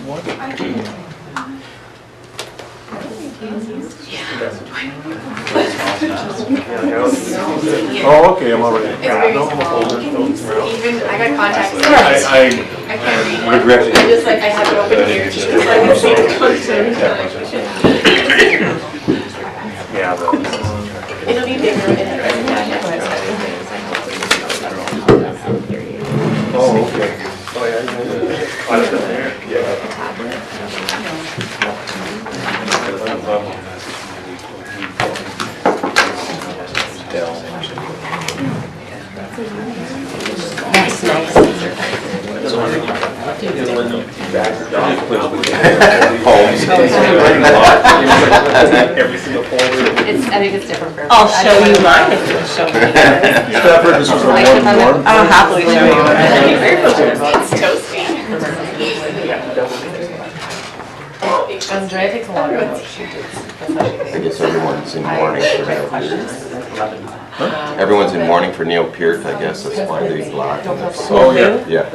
one? Oh, okay, I'm already. Even I got contacts. I can't read. regret it. Just like I have it open here. Just like I see Yeah, but it'll be bigger in the oh, okay. Oh, yeah. That's nice. I think it's different for everyone. I'll show you mine if you'll show me. Stafford, this was a one-to-one. I'll happily show you. It's toasty. Andrea takes a longer one. I guess everyone's in mourning for Neil Peart. Everyone's in mourning for Neil Peart, I guess. That's why they black. Oh, yeah. Yeah.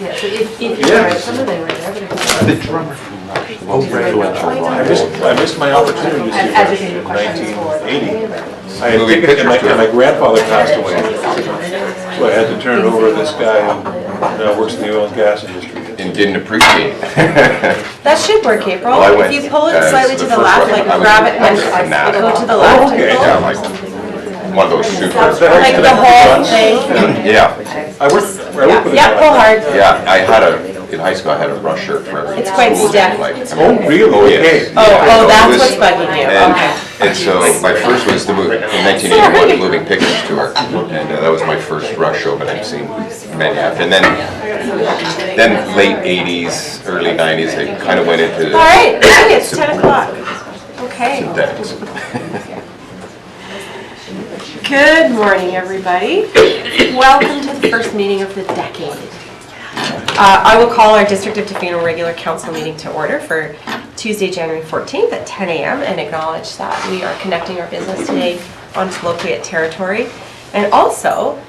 Yeah, so if you write some of them right there, but The drummer. I missed my opportunity to see I've advocated her questions in for 1980. I had taken it, and my grandfather passed away. So I had to turn it over to this guy who now works in the oil and gas industry. And didn't appreciate it. that should work, April. Well, I went, if you pull it slightly to the first left, one, like I was- grab it I was and fanatic. go to the left. okay. And Yeah, pull. like one of those super. Like the whole thing. Yeah. I work with a Yeah, guy. pull hard. Yeah, in high school I had a brush shirt for It's quite school stiff. day, like, Oh, really? Oh, Okay. yes. Oh, Yeah, oh, it that's was- what's bugging you. Okay. And so my first was the in 1981 Moving Pictures Tour, and that was my first Rush show, but I've seen many after. And then late 80s, early 90s, I kind of went into All right, okay, it's 10 o'clock. Okay. synthetics. Good morning, everybody. Welcome to the first meeting of the decade. I will call our District of Tofino regular council meeting to order for Tuesday, January 14th at 10 a.m. and acknowledge that we are conducting our business today on Tla-o-qui-aht territory. And also,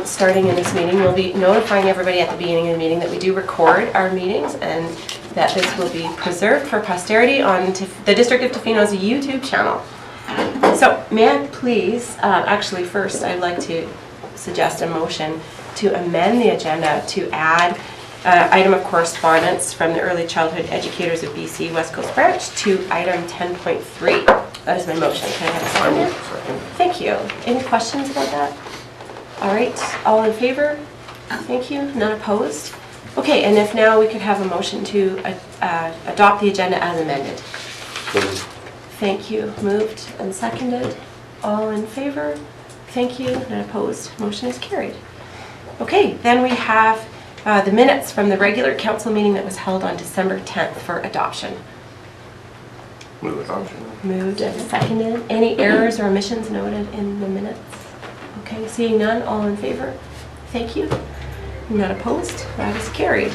starting in this meeting, we'll be notifying everybody at the beginning of the meeting that we do record our meetings and that this will be preserved for posterity on the District of Tofino's YouTube channel. So may I please, actually first I'd like to suggest a motion to amend the agenda to add item of correspondence from the Early Childhood Educators of BC West Coast Branch to item 10.3. That is my motion. Can I have a second? Thank you. Any questions about that? All right, all in favor? Thank you. None opposed? Okay, and if now we could have a motion to adopt the agenda as amended. Thank you. Moved and seconded. All in favor? Thank you. None opposed. Motion is carried. Okay, then we have the minutes from the regular council meeting that was held on December 10th for adoption. Move adoption. Moved and seconded. Any errors or omissions noted in the minutes? Okay, seeing none, all in favor? Thank you. None opposed? That is carried.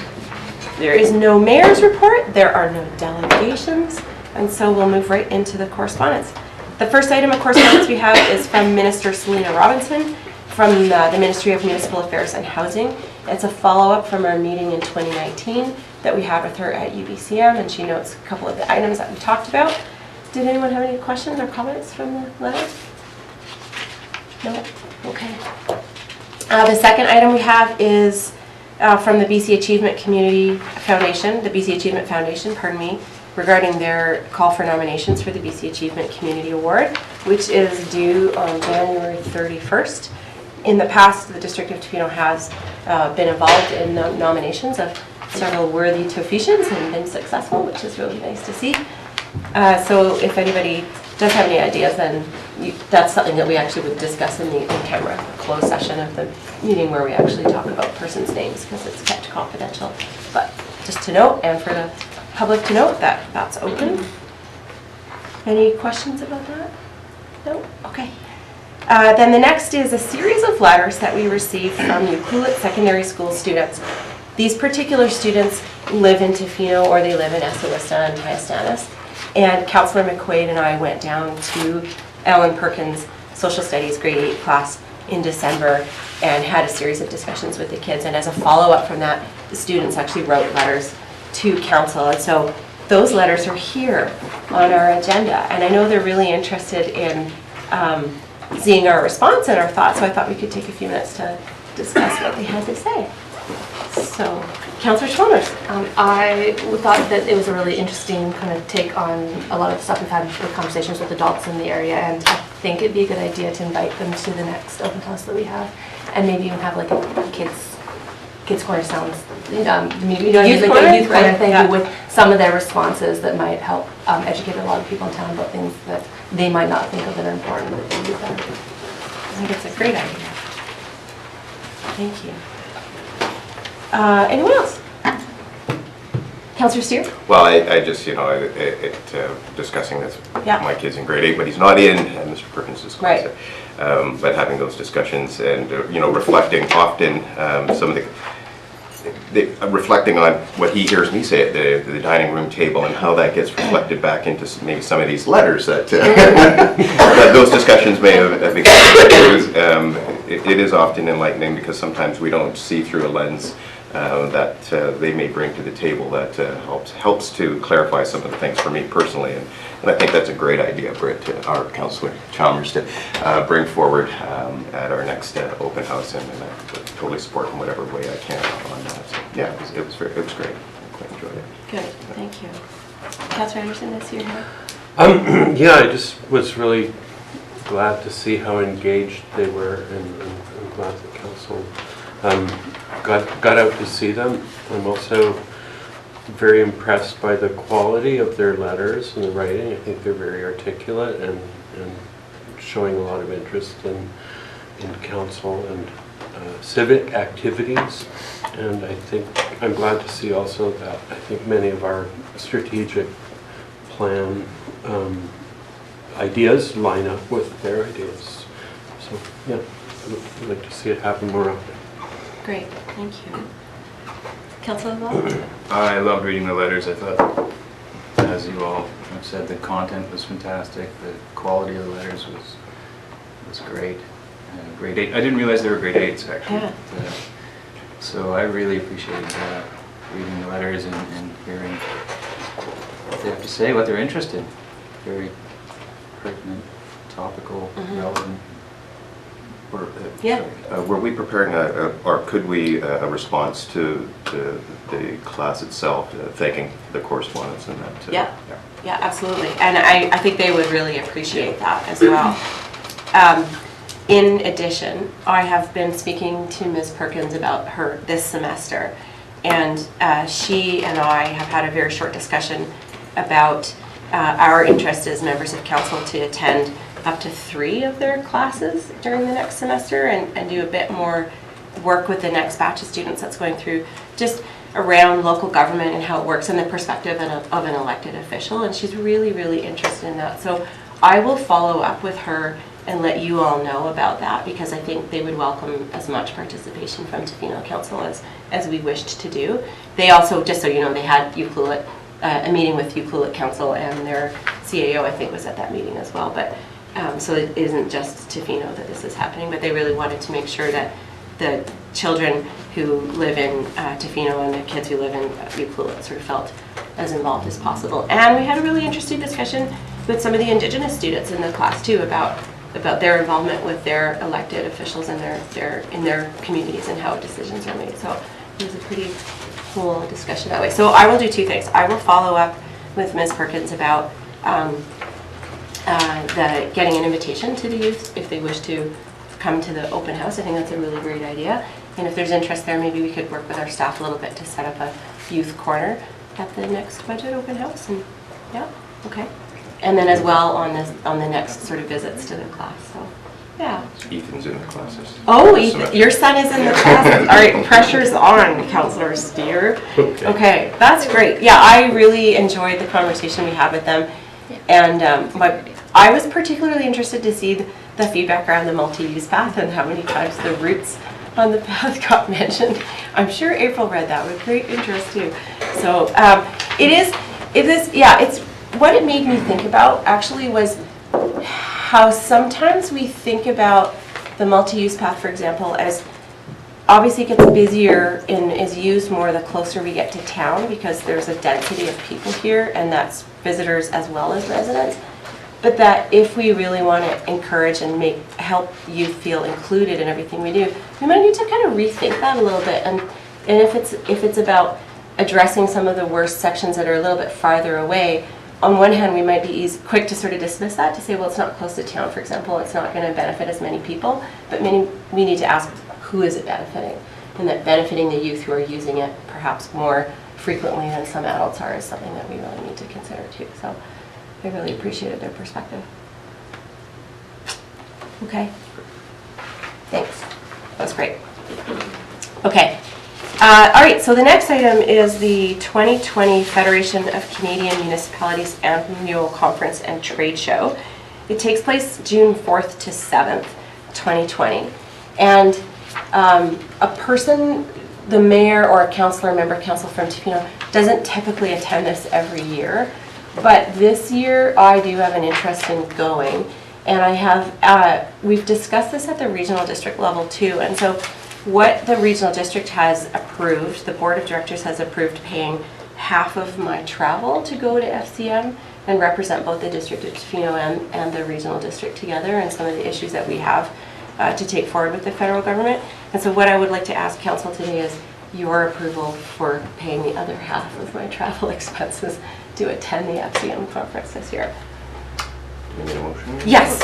There is no mayor's report. There are no delegations. And so we'll move right into the correspondence. The first item of correspondence we have is from Minister Selina Robinson from the Ministry of Municipal Affairs and Housing. It's a follow-up from our meeting in 2019 that we had with her at UBCM, and she notes a couple of the items that we talked about. Did anyone have any questions or comments from the letter? No? Okay. The second item we have is from the BC Achievement Community Foundation, the BC Achievement Foundation, pardon me, regarding their call for nominations for the BC Achievement Community Award, which is due on January 31st. In the past, the District of Tofino has been involved in nominations of several worthy Tofetians and been successful, which is really nice to see. So if anybody does have any ideas, then that's something that we actually would discuss in the in-camera closed session of the meeting where we actually talk about persons' names because it's kept confidential. But just to note, and for the public to note, that that's open. Any questions about that? No? Okay. Then the next is a series of letters that we received from Ucluelet secondary school students. These particular students live in Tofino or they live in Essaouista and Tyastanis. And Councillor McQuaid and I went down to Ellen Perkins' social studies grade 8 class in December and had a series of discussions with the kids. And as a follow-up from that, students actually wrote letters to council, and so those letters are here on our agenda, and I know they're really interested in seeing our response and our thoughts, so I thought we could take a few minutes to discuss what they had to say. So, Councillor Chalmers. I thought that it was a really interesting kind of take on a lot of the stuff we've had with conversations with adults in the area, and I think it'd be a good idea to invite them to the next open house that we have, and maybe even have like a kids corner sounds, maybe Youth like a corner? youth corner Right, thing yeah. with some of their responses that might help educate a lot of people in town about things that they might not think of that are important that they do that. I think it's a great idea. Thank you. Anyone else? Councillor Steer? Well, I just, discussing this with Yeah. my kids in grade 8, but he's not in, and Mr. Perkins is Right. but having those discussions and, reflecting often some of reflecting on what he hears me say at the dining room table and how that gets reflected back into maybe some of these letters that, that those discussions may have begun. It is often enlightening because sometimes we don't see through a lens that they may bring to the table that helps to clarify some of the things for me personally. And I think that's a great idea, Britt, our Councillor Chalmers, to bring forward at our next open house, and I totally support in whatever way I can on that. So, yeah, it was great. I quite enjoyed it. Good, thank you. Councillor Anderson, that's your hand. Yeah, I just was really glad to see how engaged they were, and I'm glad the council got out to see them. I'm also very impressed by the quality of their letters and the writing. I think they're very articulate and showing a lot of interest in council and civic activities. And I think I'm glad to see also that I think many of our strategic plan ideas line up with their ideas. So yeah, I'd like to see it happen more often. Great, thank you. Councillor Law? I loved reading the letters. I thought, as you all have said, the content was fantastic. The quality of the letters was great. Grade 8. I didn't realize they were grade 8s actually. Yeah. So I really appreciated reading the letters and hearing what they have to say, what they're interested in. Very pertinent, topical, relevant. Were we preparing or could we a response to the class itself, thanking the correspondence and that? Yeah, absolutely. And I think they would really appreciate that as well. In addition, I have been speaking to Ms. Perkins about her this semester, and she and I have had a very short discussion about our interest as members of council to attend up to 3 of their classes during the next semester and do a bit more work with the next batch of students that's going through just around local government and how it works in the perspective of an elected official, and she's really, really interested in that. So I will follow up with her and let you all know about that, because I think they would welcome as much participation from Tofino Council as we wished to do. They also, just so you know, they had Ucluelet, a meeting with Ucluelet Council, and their CAO I think was at that meeting as well. But so it isn't just Tofino that this is happening, but they really wanted to make sure that the children who live in Tofino and the kids who live in Ucluelet sort of felt as involved as possible. And we had a really interesting discussion with some of the Indigenous students in the class too about their involvement with their elected officials in their communities and how decisions are made. So it was a pretty cool discussion that way. So I will do 2 things. I will follow up with Ms. Perkins about getting an invitation to the youth if they wish to come to the open house. I think that's a really great idea. And if there's interest there, maybe we could work with our staff a little bit to set up a youth corner at the next budget open house. And yeah, okay. And then as well on the next sort of visits to the class. So yeah. Ethan's in the classes. Oh, Ethan, your son is in the classes. All right, pressure's on, Councillor Steer. Okay, that's great. Yeah, I really enjoyed the conversation we had with them. And I was particularly interested to see the feedback around the multi-use path and how many times the routes on the path got mentioned. I'm sure April read that with great interest too. So it's what it made me think about actually was how sometimes we think about the multi-use path, for example, as obviously gets busier and is used more the closer we get to town because there's a density of people here, and that's visitors as well as residents. But that if we really want to encourage and help youth feel included in everything we do, we might need to kind of rethink that a little bit. And if it's about addressing some of the worst sections that are a little bit farther away, on one hand, we might be quick to sort of dismiss that, to say, well, it's not close to town, for example, it's not going to benefit as many people, but we need to ask, who is it benefiting? And that benefiting the youth who are using it perhaps more frequently than some adults are is something that we really need to consider too. So I really appreciated their perspective. Okay. Thanks. That was great. Okay. All right, so the next item is the 2020 Federation of Canadian Municipalities Annual Conference and Trade Show. It takes place June 4th to 7th, 2020. And a person, the mayor or a councillor, member council from Tofino, doesn't typically attend this every year. But this year, I do have an interest in going. And I have, we've discussed this at the regional district level too. And so what the regional district has approved, the board of directors has approved paying half of my travel to go to FCM and represent both the District of Tofino and the regional district together, and some of the issues that we have to take forward with the federal government. And so what I would like to ask council today is your approval for paying the other half of my travel expenses to attend the FCM conference this year. Need a motion? Yes.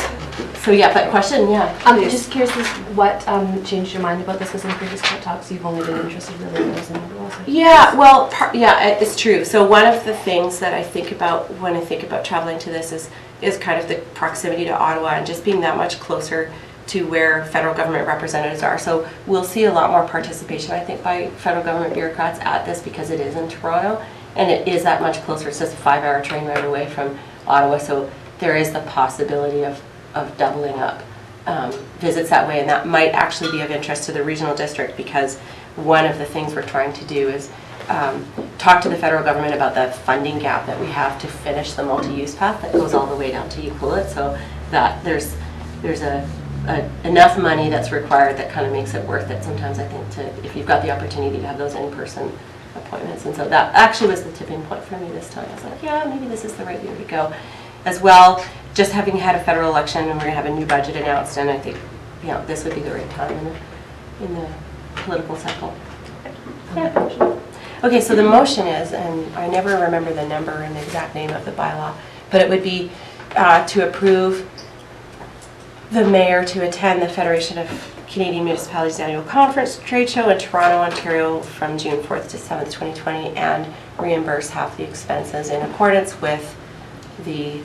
So yeah, but question, yeah. I'm just curious as what changed your mind about this, because in previous talks you've only been interested really in those individuals. Yeah, well, yeah, it's true. So one of the things that I think about when I think about traveling to this is kind of the proximity to Ottawa and just being that much closer to where federal government representatives are. So we'll see a lot more participation, I think, by federal government bureaucrats at this because it is in Toronto and it is that much closer. It's just a 5-hour train ride away from Ottawa. So there is the possibility of doubling up visits that way, and that might actually be of interest to the regional district because one of the things we're trying to do is talk to the federal government about the funding gap that we have to finish the multi-use path that goes all the way down to Ucluelet, so that there's enough money that's required that kind of makes it worth it sometimes, I think, if you've got the opportunity to have those in-person appointments. And so that actually was the tipping point for me this time. I was like, yeah, maybe this is the right year to go. As well, just having had a federal election and we're going to have a new budget announced, and I think, you know, this would be the right time in the political cycle. Yeah. Okay, so the motion is, and I never remember the number and the exact name of the bylaw, but it would be to approve the mayor to attend the Federation of Canadian Municipalities Annual Conference Trade Show in Toronto, Ontario from June 4th to 7th, 2020, and reimburse half the expenses in accordance with the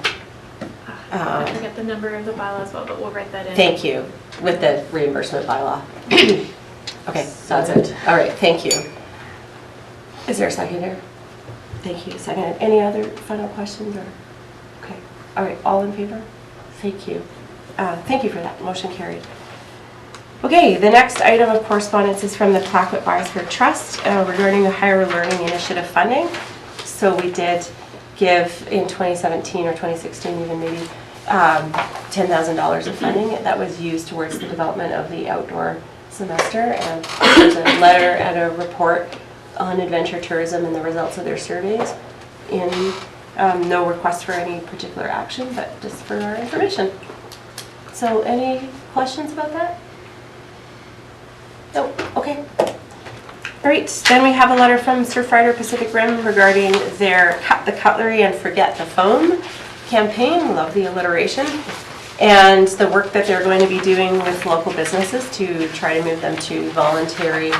I forget the number of the bylaw as well, but we'll write that in. Thank you. With the reimbursement bylaw. Okay, that's it. All right, thank you. Is there a second here? Thank you. Second. Any other final questions? Or okay. All right, all in favor? Thank you. Thank you for that. Motion carried. Okay, the next item of correspondence is from the Tla-o-qui-aht Trust regarding the Higher Learning Initiative funding. So we did give in 2017 or 2016 even maybe $10,000 of funding that was used towards the development of the outdoor semester, and there's a letter and a report on adventure tourism and the results of their surveys in no request for any particular action, but just for our information. So any questions about that? No? Okay. All right, then we have a letter from Surfrider Pacific Rim regarding their Cut the Cutlery and Forget the Foam campaign. Love the alliteration. And the work that they're going to be doing with local businesses to try to move them to voluntary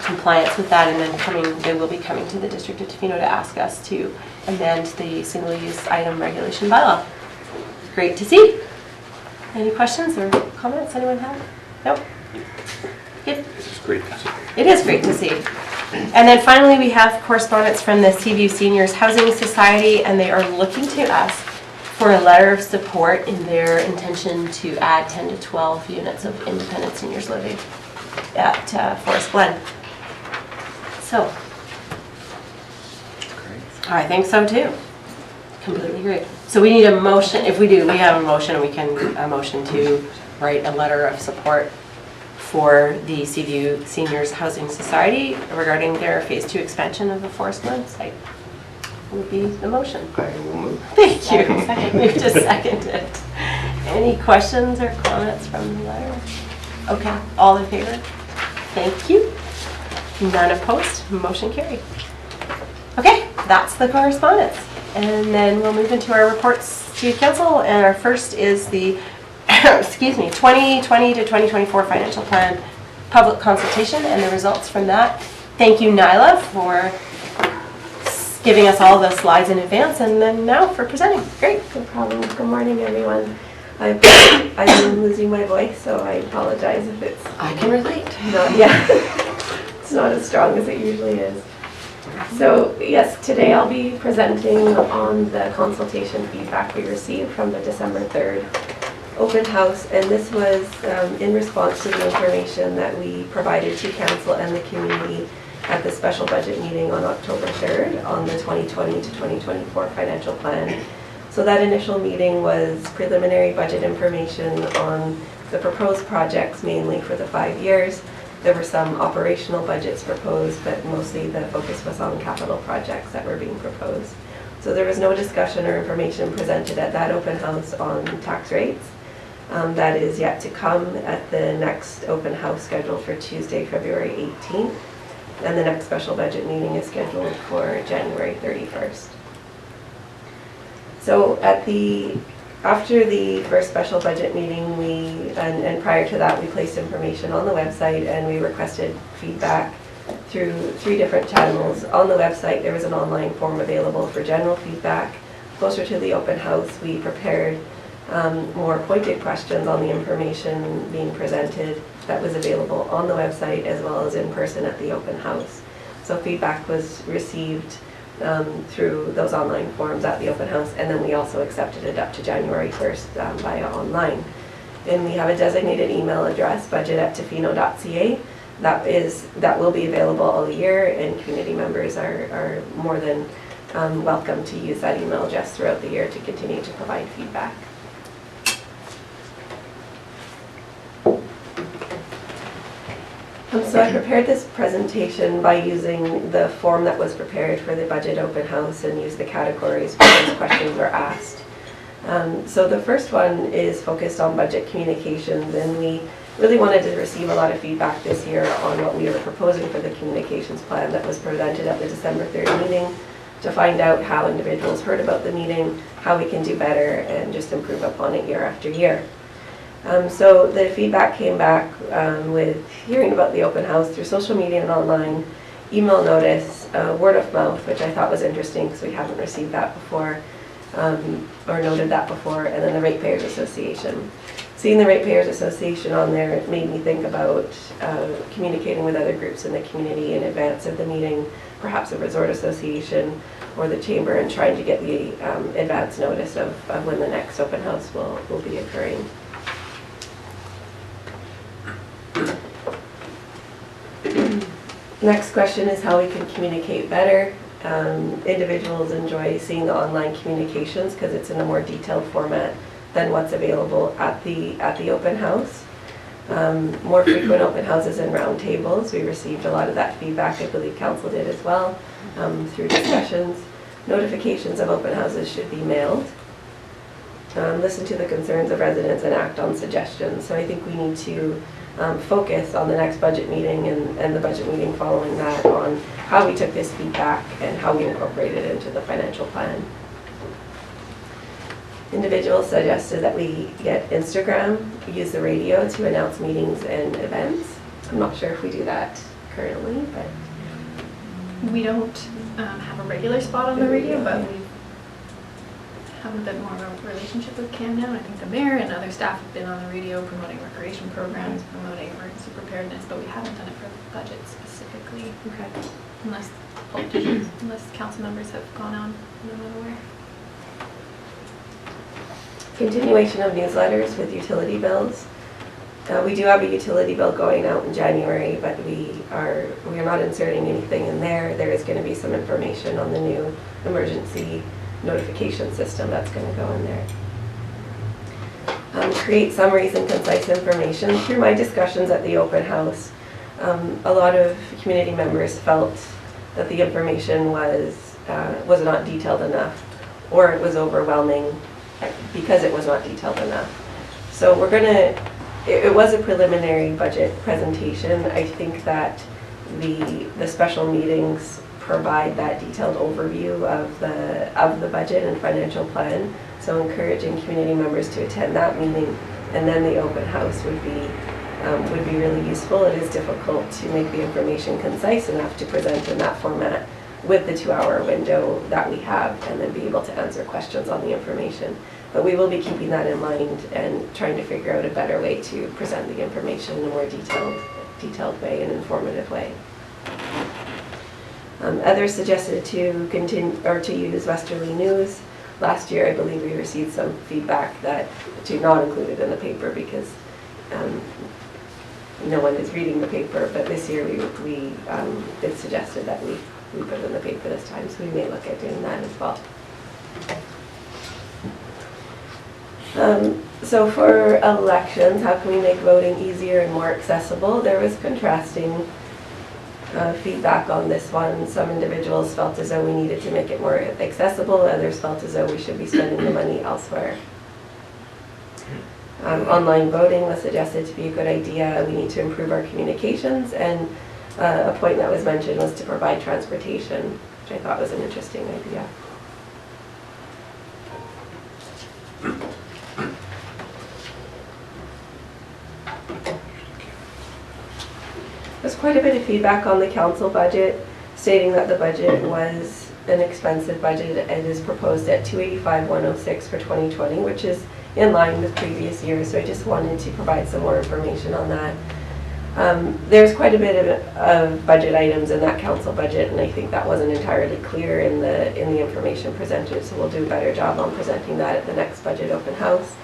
compliance with that. And then they will be coming to the District of Tofino to ask us to amend the single-use item regulation bylaw. Great to see. Any questions or comments anyone have? Nope. Good. This is great to see. It is great to see. And then finally, we have correspondence from the Seaview Seniors Housing Society, and they are looking to us for a letter of support in their intention to add 10 to 12 units of independent seniors living at Forest Glen. So, Great. I think so too. Completely agree. So we need a motion. If we do, we have a motion, and we can a motion to write a letter of support for the Seaview Seniors Housing Society regarding their Phase 2 expansion of the Forestland site. Would be the motion. I will move. Thank you. Moved to seconded. Any questions or comments from the letter? Okay, all in favor? Thank you. None opposed, motion carried. Okay, that's the correspondence. And then we'll move into our reports to council, and our first is the excuse me, 2020 to 2024 financial plan public consultation and the results from that. Thank you, Nyla, for giving us all the slides in advance, and then now for presenting. Great. No problem. Good morning, everyone. I've been losing my voice, so I apologize if it's I can relate. not, yeah, it's not as strong as it usually is. So yes, today I'll be presenting on the consultation feedback we received from the December 3rd open house, and this was in response to the information that we provided to council and the community at the special budget meeting on October 3rd on the 2020 to 2024 financial plan. So that initial meeting was preliminary budget information on the proposed projects, mainly for the 5 years. There were some operational budgets proposed, but mostly the focus was on capital projects that were being proposed. So there was no discussion or information presented at that open house on tax rates. That is yet to come at the next open house scheduled for Tuesday, February 18th. And the next special budget meeting is scheduled for January 31st. So after the first special budget meeting, and prior to that, we placed information on the website and we requested feedback through 3 different channels. On the website, there was an online form available for general feedback. Closer to the open house, we prepared more pointed questions on the information being presented that was available on the website as well as in person at the open house. So feedback was received through those online forms at the open house, and then we also accepted it up to January 1st via online. And we have a designated email address, budget@tofino.ca. That will be available all year, and community members are more than welcome to use that email address throughout the year to continue to provide feedback. So I prepared this presentation by using the form that was prepared for the budget open house and used the categories where those questions were asked. So the first one is focused on budget communications, and we really wanted to receive a lot of feedback this year on what we were proposing for the communications plan that was presented at the December 3rd meeting, to find out how individuals heard about the meeting, how we can do better, and just improve upon it year after year. So the feedback came back with hearing about the open house through social media and online, email notice, word of mouth, which I thought was interesting because we haven't received that before, or noted that before, and then the Ratepayers Association. Seeing the Ratepayers Association on there, it made me think about communicating with other groups in the community in advance of the meeting, perhaps a resort association or the chamber, and trying to get the advance notice of when the next open house will be occurring. Next question is how we can communicate better. Individuals enjoy seeing the online communications because it's in a more detailed format than what's available at the open house. More frequent open houses and roundtables. We received a lot of that feedback. I believe council did as well through discussions. Notifications of open houses should be mailed. Listen to the concerns of residents and act on suggestions. So I think we need to focus on the next budget meeting and the budget meeting following that on how we took this feedback and how we incorporated it into the financial plan. Individuals suggested that we get Instagram, use the radio to announce meetings and events. I'm not sure if we do that currently, but We don't have a regular spot on the radio, but we have a bit more of a relationship with CAM now. I think the mayor and other staff have been on the radio promoting recreation programs, promoting emergency preparedness, but we haven't done it for budget specifically. okay. Unless politicians, unless council members have gone on, I'm not aware. Continuation of newsletters with utility bills. We do have a utility bill going out in January, but we are not inserting anything in there. There is going to be some information on the new emergency notification system that's going to go in there. create summaries and concise information. Through my discussions at the open house, a lot of community members felt that the information was not detailed enough, or it was overwhelming because it was not detailed enough. So it was a preliminary budget presentation. I think that the special meetings provide that detailed overview of the budget and financial plan. So encouraging community members to attend that meeting, and then the open house would be really useful. It is difficult to make the information concise enough to present in that format with the 2-hour window that we have, and then be able to answer questions on the information. But we will be keeping that in mind and trying to figure out a better way to present the information in a more detailed way and informative way. Others suggested to continue or to use Westerly News. Last year, I believe we received some feedback that to not include it in the paper because no one is reading the paper. But this year, it suggested that we put it in the paper this time, so we may look at doing that as well. So for elections, how can we make voting easier and more accessible? There was contrasting feedback on this one. Some individuals felt as though we needed to make it more accessible. Others felt as though we should be spending the money elsewhere. Online voting was suggested to be a good idea. We need to improve our communications, and a point that was mentioned was to provide transportation, which I thought was an interesting idea. There's quite a bit of feedback on the council budget, stating that the budget was an expensive budget. It is proposed at $285,106 for 2020, which is in line with previous years. So I just wanted to provide some more information on that. There's quite a bit of budget items in that council budget, and I think that wasn't entirely clear in the information presented. So we'll do a better job on presenting that at the next budget open house.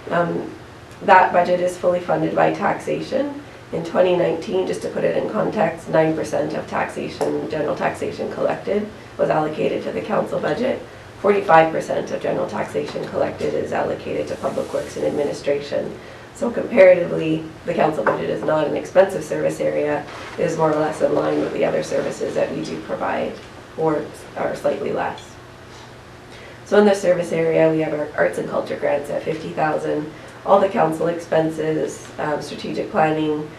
That budget is fully funded by taxation. In 2019, just to put it in context, 9% of taxation, general taxation collected was allocated to the council budget. 45% of general taxation collected is allocated to public works and administration. So comparatively, the council budget is not an expensive service area. It is more or less in line with the other services that we do provide, or are slightly less. So in the service area, we have our arts and culture grants at $50,000. All the council expenses, strategic planning,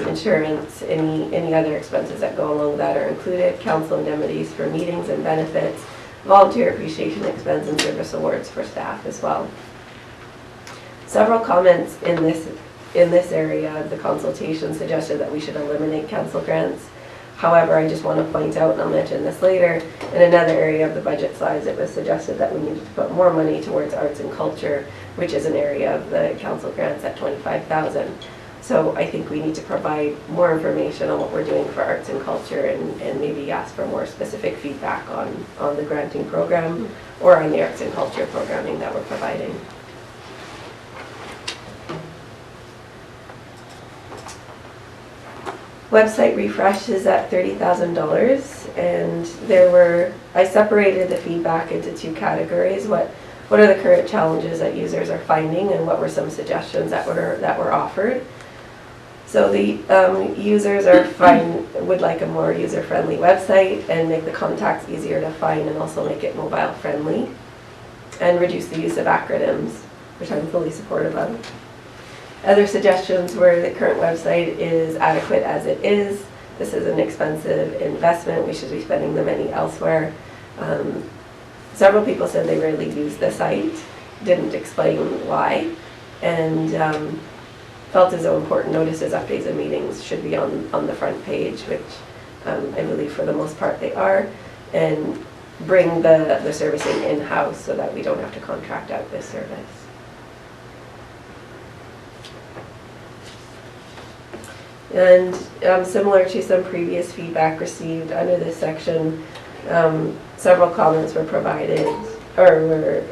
insurance, any other expenses that go along that are included. Council indemnities for meetings and benefits, volunteer appreciation expense, and service awards for staff as well. Several comments in this area, the consultation suggested that we should eliminate council grants. However, I just want to point out, and I'll mention this later, in another area of the budget slides, it was suggested that we needed to put more money towards arts and culture, which is an area of the council grants at $25,000. So I think we need to provide more information on what we're doing for arts and culture, and maybe ask for more specific feedback on the granting program or on the arts and culture programming that we're providing. Website refresh is at $30,000, and I separated the feedback into two categories. What are the current challenges that users are finding, and what were some suggestions that were offered? So the users would like a more user-friendly website and make the contacts easier to find, and also make it mobile-friendly, and reduce the use of acronyms, which I'm fully supportive of. Other suggestions were the current website is adequate as it is. This is an expensive investment. We should be spending the money elsewhere. Several people said they rarely use the site, didn't explain why, and felt as though important notices, updates, and meetings should be on the front page, which I believe for the most part they are, and bring the servicing in-house so that we don't have to contract out this service. And similar to some previous feedback received under this section, several comments were provided or were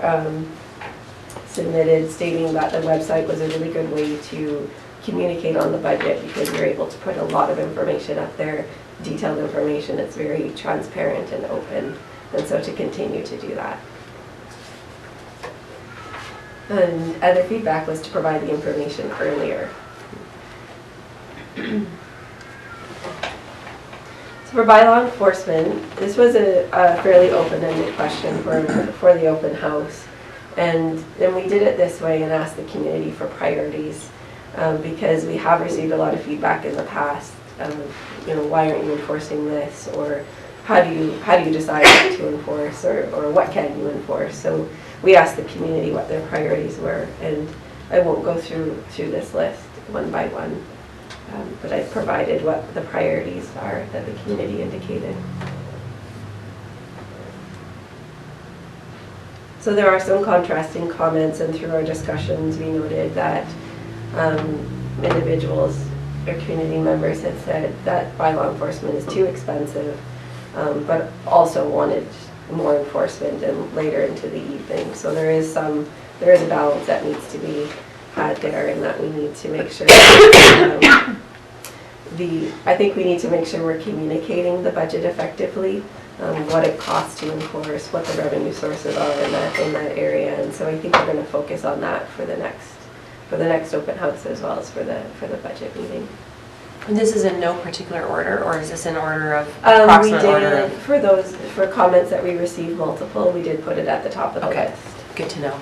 submitted stating that the website was a really good way to communicate on the budget, because you're able to put a lot of information up there, detailed information. It's very transparent and open, and so to continue to do that. And other feedback was to provide the information earlier. So for bylaw enforcement, this was a fairly open-ended question for the open house. And then we did it this way and asked the community for priorities because we have received a lot of feedback in the past. You know, why aren't you enforcing this? Or how do you decide what to enforce? Or what can you enforce? So we asked the community what their priorities were. And I won't go through this list one by one. But I provided what the priorities are that the community indicated. So there are some contrasting comments, and through our discussions we noted that individuals or community members had said that bylaw enforcement is too expensive, but also wanted more enforcement and later into the evening. So there is a balance that needs to be had there, and that we need to make sure I think we need to make sure we're communicating the budget effectively, what it costs to enforce, what the revenue sources are in that area, and so I think we're going to focus on that for the next open house as well as for the budget meeting. And this is in no particular order, or is this in order of approximate order? For comments that we received multiple, we did put it at the top of the Okay. list. Good to know.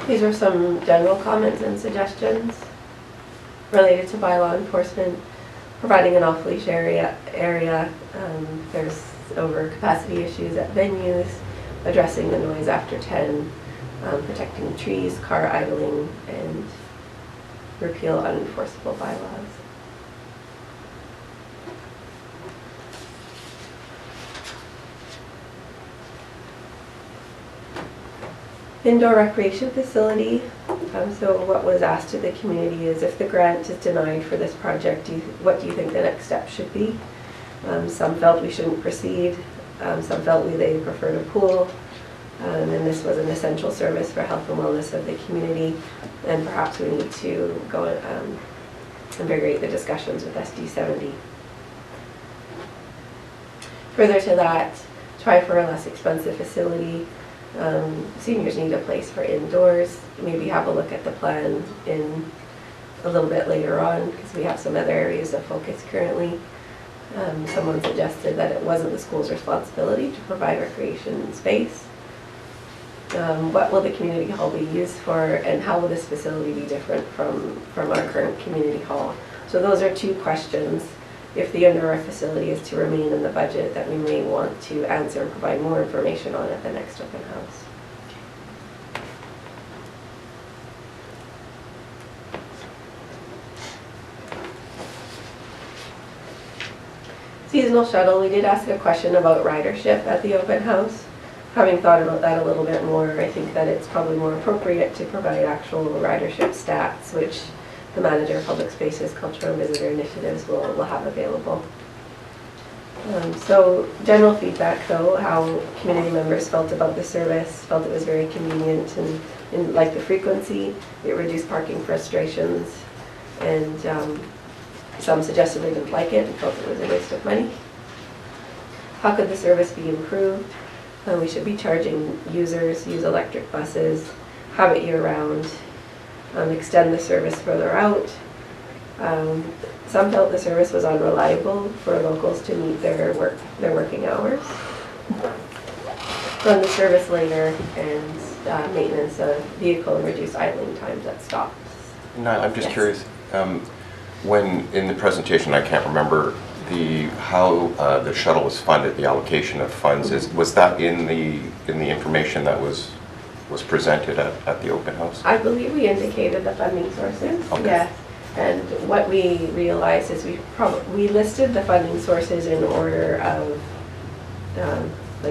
These are some general comments and suggestions related to bylaw enforcement, providing an off-leash area. There's overcapacity issues at venues, addressing the noise after 10, protecting trees, car idling, and repeal unenforceable bylaws. Indoor recreation facility. So what was asked of the community is, if the grant is denied for this project, what do you think the next step should be? Some felt we shouldn't proceed. Some felt they preferred a pool. And this was an essential service for health and wellness of the community. And perhaps we need to go invigorate the discussions with SD70. Further to that, try for a less expensive facility. Seniors need a place for indoors. Maybe have a look at the plan in a little bit later on, because we have some other areas of focus currently. Someone suggested that it wasn't the school's responsibility to provide recreation space. What will the community hall be used for, and how will this facility be different from our current community hall? So those are two questions. If the indoor facility is to remain in the budget, that we may want to answer and provide more information on at the next open house. Seasonal shuttle, we did ask a question about ridership at the open house. Having thought about that a little bit more, I think that it's probably more appropriate to provide actual ridership stats, which the manager of public spaces, cultural and visitor initiatives will have available. So general feedback though, how community members felt about the service, felt it was very convenient and liked the frequency. It reduced parking frustrations, and some suggested they didn't like it and felt it was a waste of money. How could the service be improved? We should be charging users, use electric buses, have it year-round, extend the service further out. Some felt the service was unreliable for locals to meet their working hours. Run the service later, and maintenance of vehicle and reduce idling times at stops. No, I'm just Yes. curious. When in the presentation, I can't remember how the shuttle was funded, the allocation of funds. Was that in the information that was presented at the open house? I believe we indicated the funding sources. Okay. Yes. And what we realized is we listed the funding sources in order of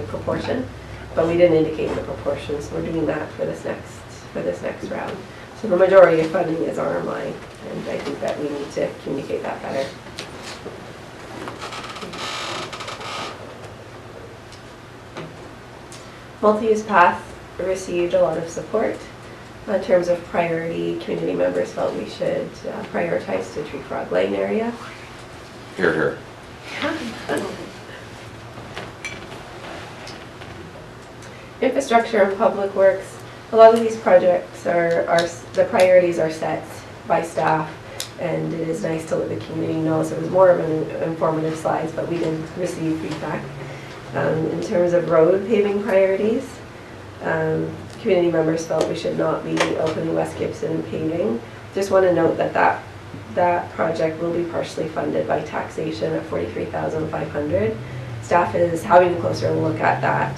proportion, but we didn't indicate the proportions. We're doing that for this next round. So the majority of funding is RMI, and I think that we need to communicate that better. Multi-use path received a lot of support. In terms of priority, community members felt we should prioritize the Tree Frog Lane area. Here, here. Infrastructure and public works, a lot of these projects the priorities are set by staff, and it is nice to let the community know. So it was more of an informative slides, but we did receive feedback. In terms of road paving priorities, community members felt we should not be opening West Gibson and paving. Just want to note that that project will be partially funded by taxation at $43,500. Staff is having a closer look at that.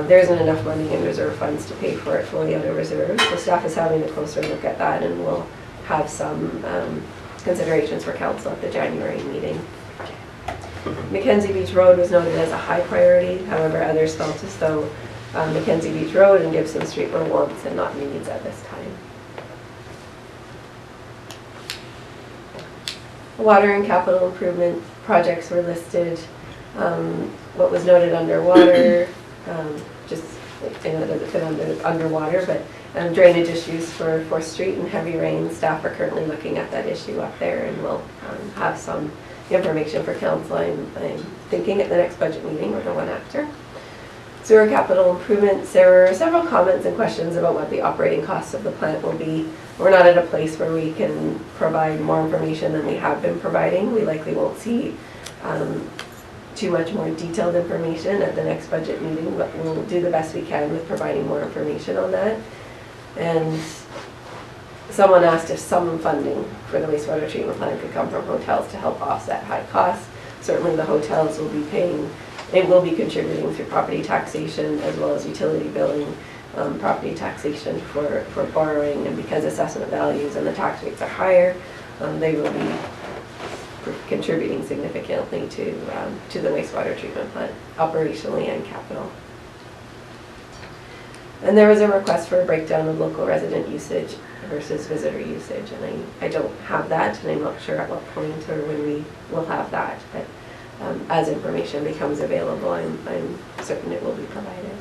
There isn't enough money in reserve funds to pay for it fully out of reserves, so staff is having a closer look at that, and we'll have some considerations for council at the January meeting. Mackenzie Beach Road was noted as a high priority, however others felt as though Mackenzie Beach Road and Gibson Street were wants and not needs at this time. Water and capital improvement projects were listed. What was noted underwater, just, I know it doesn't fit underwater, but drainage issues for 4th Street and heavy rain. Staff are currently looking at that issue up there, and we'll have some information for council, I'm thinking, at the next budget meeting or the one after. Sewer capital improvements, there were several comments and questions about what the operating costs of the plant will be. We're not at a place where we can provide more information than we have been providing. We likely won't see too much more detailed information at the next budget meeting, but we'll do the best we can with providing more information on that. And someone asked if some funding for the wastewater treatment plant could come from hotels to help offset high costs. Certainly the hotels will be paying, it will be contributing through property taxation as well as utility billing, property taxation for borrowing, and because assessment values and the tax rates are higher, they will be contributing significantly to the wastewater treatment plant, operationally and capital. And there was a request for a breakdown of local resident usage versus visitor usage, and I don't have that, and I'm not sure at what point or when we will have that, but as information becomes available, I'm certain it will be provided.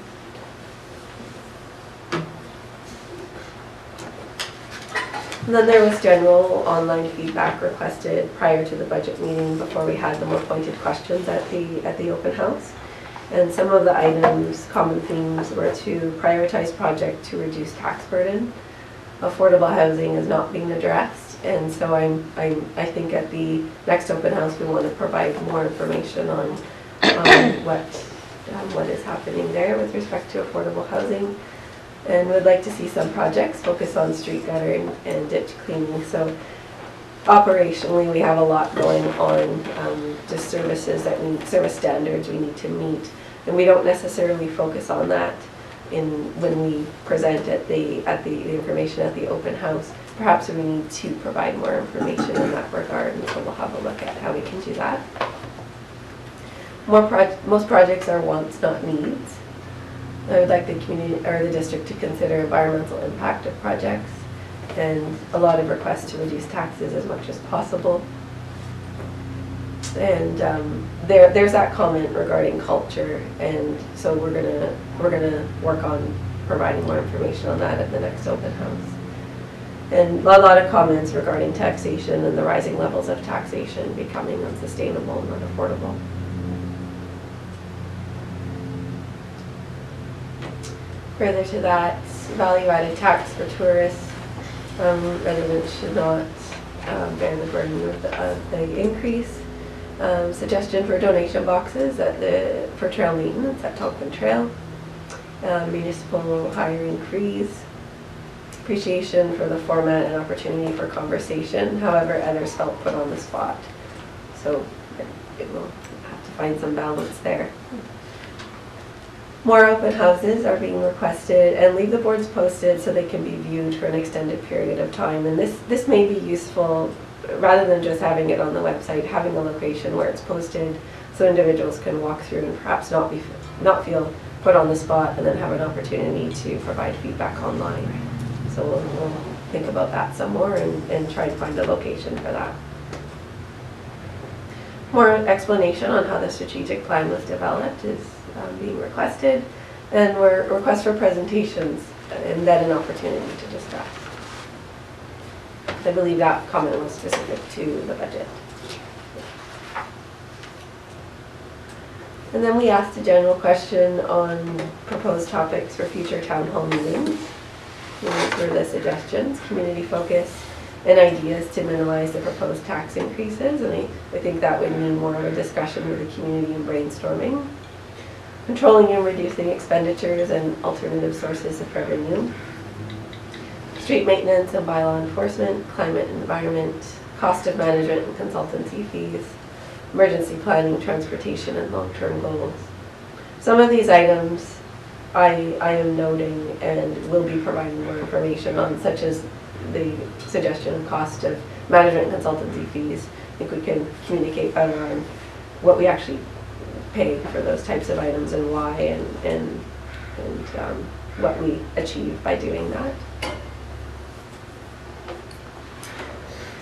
And then there was general online feedback requested prior to the budget meeting before we had the more pointed questions at the open house. And some of the items, common themes, were to prioritize project to reduce tax burden. Affordable housing is not being addressed, and so I think at the next open house we want to provide more information on what is happening there with respect to affordable housing. And would like to see some projects focus on street guttering and ditch cleaning. So operationally, we have a lot going on, just service standards we need to meet, and we don't necessarily focus on that when we present at the information at the open house. Perhaps we need to provide more information in that regard, and so we'll have a look at how we can do that. Most projects are wants, not needs. I would like the community or the district to consider environmental impact of projects, and a lot of requests to reduce taxes as much as possible. And there's that comment regarding culture, and so we're gonna work on providing more information on that at the next open house. And a lot of comments regarding taxation and the rising levels of taxation becoming unsustainable and unaffordable. Further to that, value-added tax for tourists. Residents should not bear the burden of the increase. Suggestion for donation boxes for trail maintenance at Tonkin Trail. Municipal hiring freeze. Appreciation for the format and opportunity for conversation. However, others felt put on the spot. So it will have to find some balance there. More open houses are being requested, and leave the boards posted so they can be viewed for an extended period of time. And this may be useful, rather than just having it on the website, having a location where it's posted so individuals can walk through and perhaps not feel put on the spot, and then have an opportunity to provide feedback online. So we'll think about that some more and try to find a location for that. More explanation on how the strategic plan was developed is being requested, and requests for presentations and then an opportunity to discuss. I believe that comment was specific to the budget. And then we asked a general question on proposed topics for future town hall meetings. These were the suggestions, community focus, and ideas to minimize the proposed tax increases. And I think that would mean more of a discussion with the community and brainstorming. Controlling and reducing expenditures and alternative sources of revenue. Street maintenance and bylaw enforcement, climate and environment, cost of management and consultancy fees, emergency planning, transportation, and long-term goals. Some of these items I am noting and will be providing more information on, such as the suggestion of cost of management and consultancy fees. I think we can communicate better on what we actually pay for those types of items and why, and what we achieve by doing that.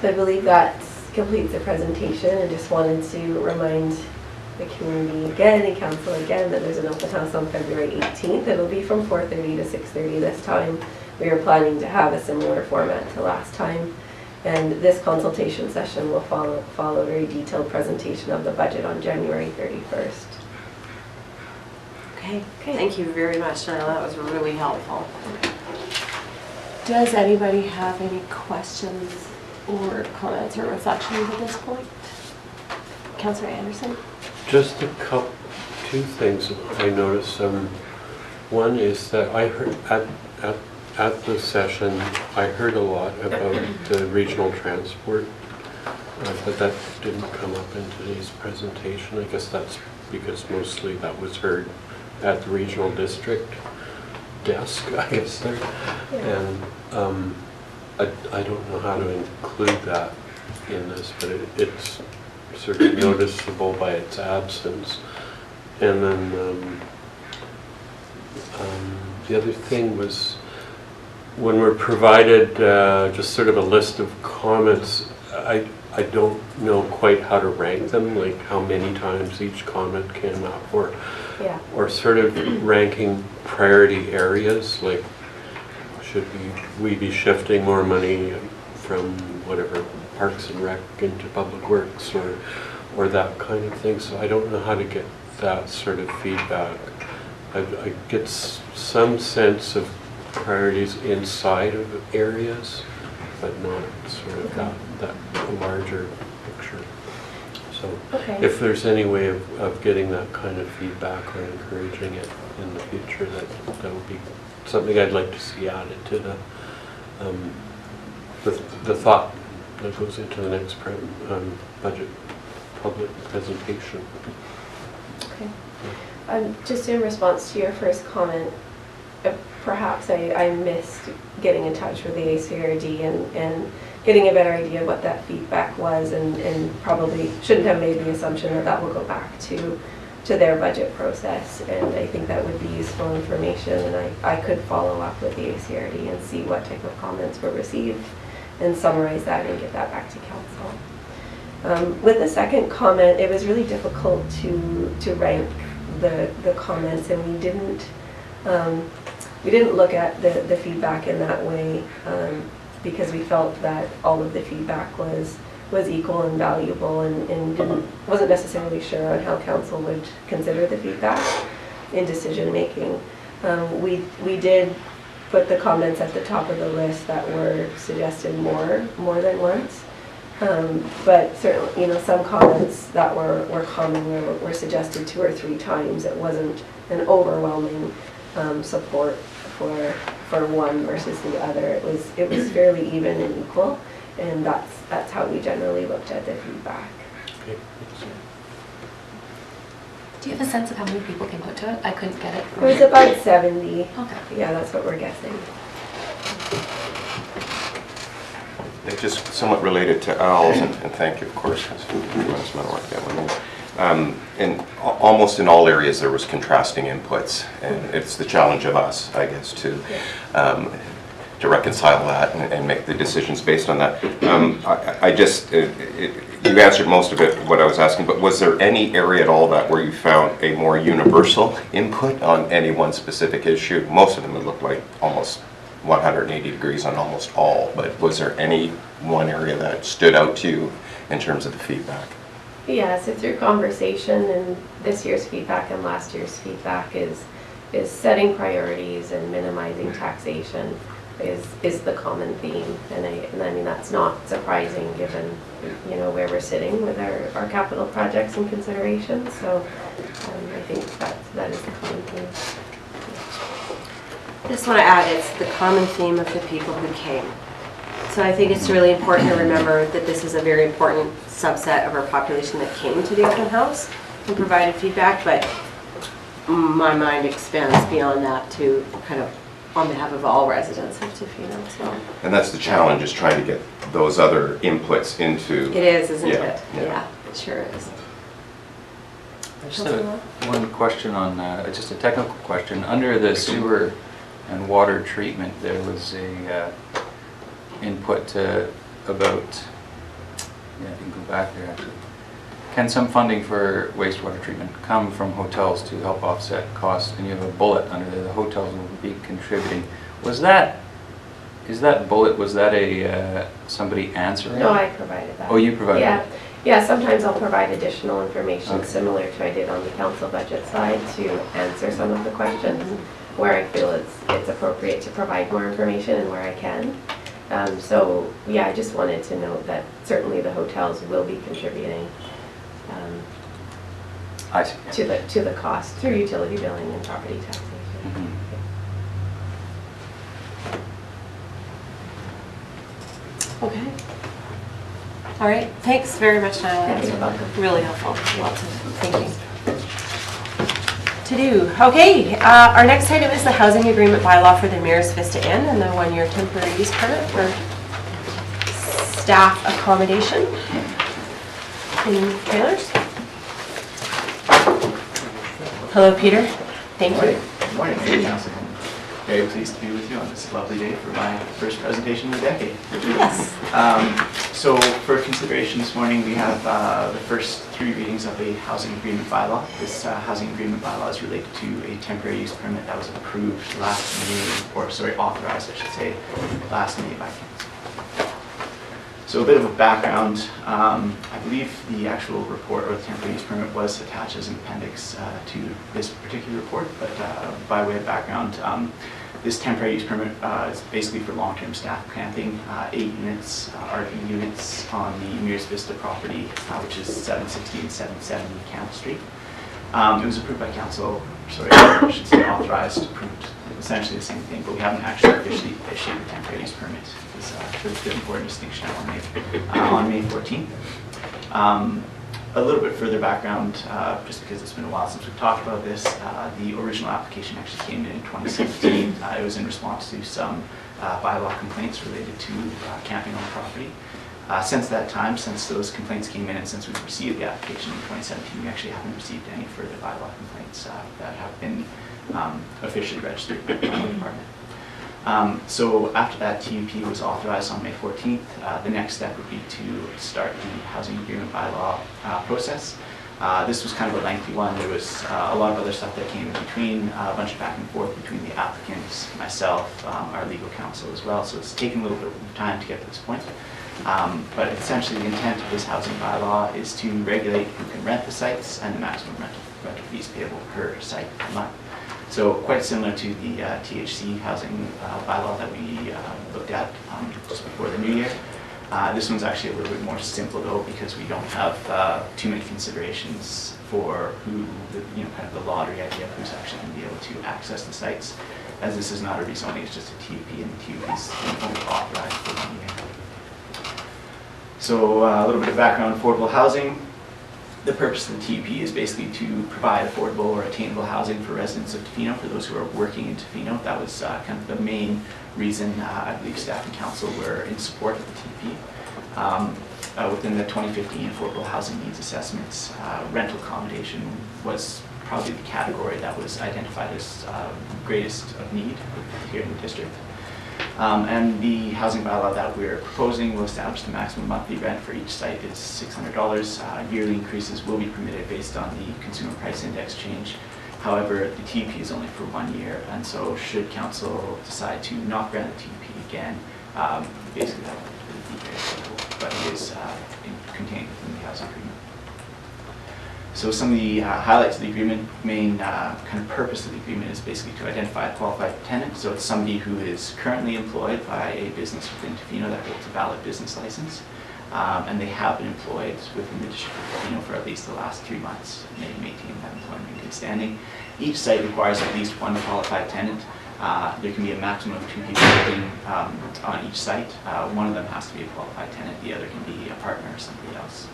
So I believe that completes the presentation. I just wanted to remind the community again and council again that there's an open house on February 18th. It'll be from 4:30 to 6:30 this time. We are planning to have a similar format to last time. And this consultation session will follow a very detailed presentation of the budget on January 31st. Okay, thank you very much, Nyla. That was really helpful. Does anybody have any questions or comments or reflections at this point? Councillor Anderson? Just two things I noticed. One is that I heard at the session, I heard a lot about the regional transport, but that didn't come up in today's presentation. I guess that's because mostly that was heard at the regional district desk, I guess there. And I don't know how to include that in this, but it's sort of noticeable by its absence. And then the other thing was, when we're provided just sort of a list of comments, I don't know quite how to rank them, like how many times each comment came up, or sort of ranking priority areas, like should we be shifting more money from whatever Parks and Rec into Public Works, or that kind of thing. So I don't know how to get that sort of feedback. I get some sense of priorities inside of areas, but not sort of that larger picture. So if there's any way of getting that kind of feedback or encouraging it in the future, that would be something I'd like to see added to the thought that goes into the next budget public presentation. Okay. Just in response to your first comment, perhaps I missed getting in touch with the ACRD and getting a better idea of what that feedback was, and probably shouldn't have made the assumption that will go back to their budget process. And I think that would be useful information, and I could follow up with the ACRD and see what type of comments were received and summarize that and get that back to council. With the second comment, it was really difficult to rank the comments, and we didn't look at the feedback in that way, because we felt that all of the feedback was equal and valuable, and wasn't necessarily sure on how council would consider the feedback in decision making. We did put the comments at the top of the list that were suggested more than once, but certainly, some comments that were common were suggested 2 or 3 times. It wasn't an overwhelming support for one versus the other. It was fairly even and equal, and that's how we generally looked at the feedback. Okay. Do you have a sense of how many people came out to it? I couldn't get it. It was about 70. Okay. Yeah, that's what we're guessing. It's just somewhat related to Al's, and thank you, of course, because you want to work that one. And almost in all areas there was contrasting inputs, and it's the challenge of us, I guess, to reconcile that and make the decisions based on that. You answered most of it, what I was asking, but was there any area at all where you found a more universal input on any one specific issue? Most of them would look like almost 180 degrees on almost all, but was there any one area that stood out to you in terms of the feedback? Yeah, so through conversation and this year's feedback and last year's feedback is setting priorities and minimizing taxation is the common theme. And I mean, that's not surprising given, you know, where we're sitting with our capital projects and considerations. So I think that is the common theme. I just want to add, it's the common theme of the people who came. So I think it's really important to remember that this is a very important subset of our population that came to the open house and provided feedback, but my mind expands beyond that to kind of on behalf of all residents of Tofino. So. And that's the challenge, is trying to get those other inputs into. It is, isn't Yeah, it? yeah. Yeah, it sure is. Just one question on, just a technical question. Under the sewer and water treatment, there was a input about, yeah, I can go back there actually. Can some funding for wastewater treatment come from hotels to help offset costs? And you have a bullet under there, the hotels will be contributing. Is that bullet, was that a somebody answering? No, I provided that. Oh, you provided Yeah. it? Yeah, sometimes I'll provide additional information Okay. similar to I did on the council budget side to answer some of the questions where I feel it's appropriate to provide more information and where I can. So yeah, I just wanted to note that certainly the hotels will be contributing I see. to the cost through utility billing and property taxation. Mhm. Okay. All right. Thanks very much, Nyla. Yeah, you're welcome. Really helpful. Lots of thinking to do. Okay. Our next item is the housing agreement bylaw for the Mayor's Vista Inn and the one-year temporary use permit for staff accommodation in trailers. Hello, Peter. Thank you. Good morning, Mayor and Council. Very pleased to be with you on this lovely day for my first presentation in a decade. Yes. So for consideration this morning, we have the first 3 readings of a housing agreement bylaw. This housing agreement bylaw is related to a temporary use permit that was approved last May, or sorry, authorized, I should say, last May by council. So a bit of a background, I believe the actual report or the temporary use permit was attached as an appendix to this particular report, but by way of background, this temporary use permit is basically for long-term staff camping, 8 units, RV units on the Mears Vista property, which is 760 and 770 Campbell Street. It was approved by council, sorry, I should say authorized, approved, essentially the same thing, but we haven't actually officially issued a temporary use permit. There's an important distinction on May 14th. A little bit further background, just because it's been a while since we've talked about this, the original application actually came in 2017. It was in response to some bylaw complaints related to camping on the property. Since that time, since those complaints came in and since we've received the application in 2017, we actually haven't received any further bylaw complaints that have been officially registered by the planning department. So after that TUP was authorized on May 14th, the next step would be to start the housing agreement bylaw process. This was kind of a lengthy one. There was a lot of other stuff that came in between, a bunch of back and forth between the applicants, myself, our legal counsel as well. So it's taken a little bit of time to get to this point. But essentially the intent of this housing bylaw is to regulate who can rent the sites and the maximum rental fees payable per site per month. So quite similar to the THC housing bylaw that we looked at just before the new year. This one's actually a little bit more simple though, because we don't have too many considerations for who, kind of the lottery idea of who's actually going to be able to access the sites. As this is not a rezoning, it's just a TUP, and the TUP is only authorized for 1 year. So a little bit of background on affordable housing. The purpose of the TUP is basically to provide affordable or attainable housing for residents of Tofino, for those who are working in Tofino. That was kind of the main reason I believe staff and council were in support of the TUP. Within the 2015 affordable housing needs assessments, rental accommodation was probably the category that was identified as greatest of need here in the district. And the housing bylaw that we're proposing will establish the maximum monthly rent for each site is $600. Yearly increases will be permitted based on the consumer price index change. However, the TUP is only for 1 year, and so should council decide to not grant the TUP again, basically that would be very simple, but it is contained within the housing agreement. So some of the highlights of the agreement, main kind of purpose of the agreement is basically to identify a qualified tenant. So it's somebody who is currently employed by a business within Tofino that holds a valid business license. And they have been employed within the District of Tofino for at least the last 3 months, maintaining that employment in good standing. Each site requires at least one qualified tenant. There can be a maximum of 2 people living on each site. One of them has to be a qualified tenant, the other can be a partner or somebody else.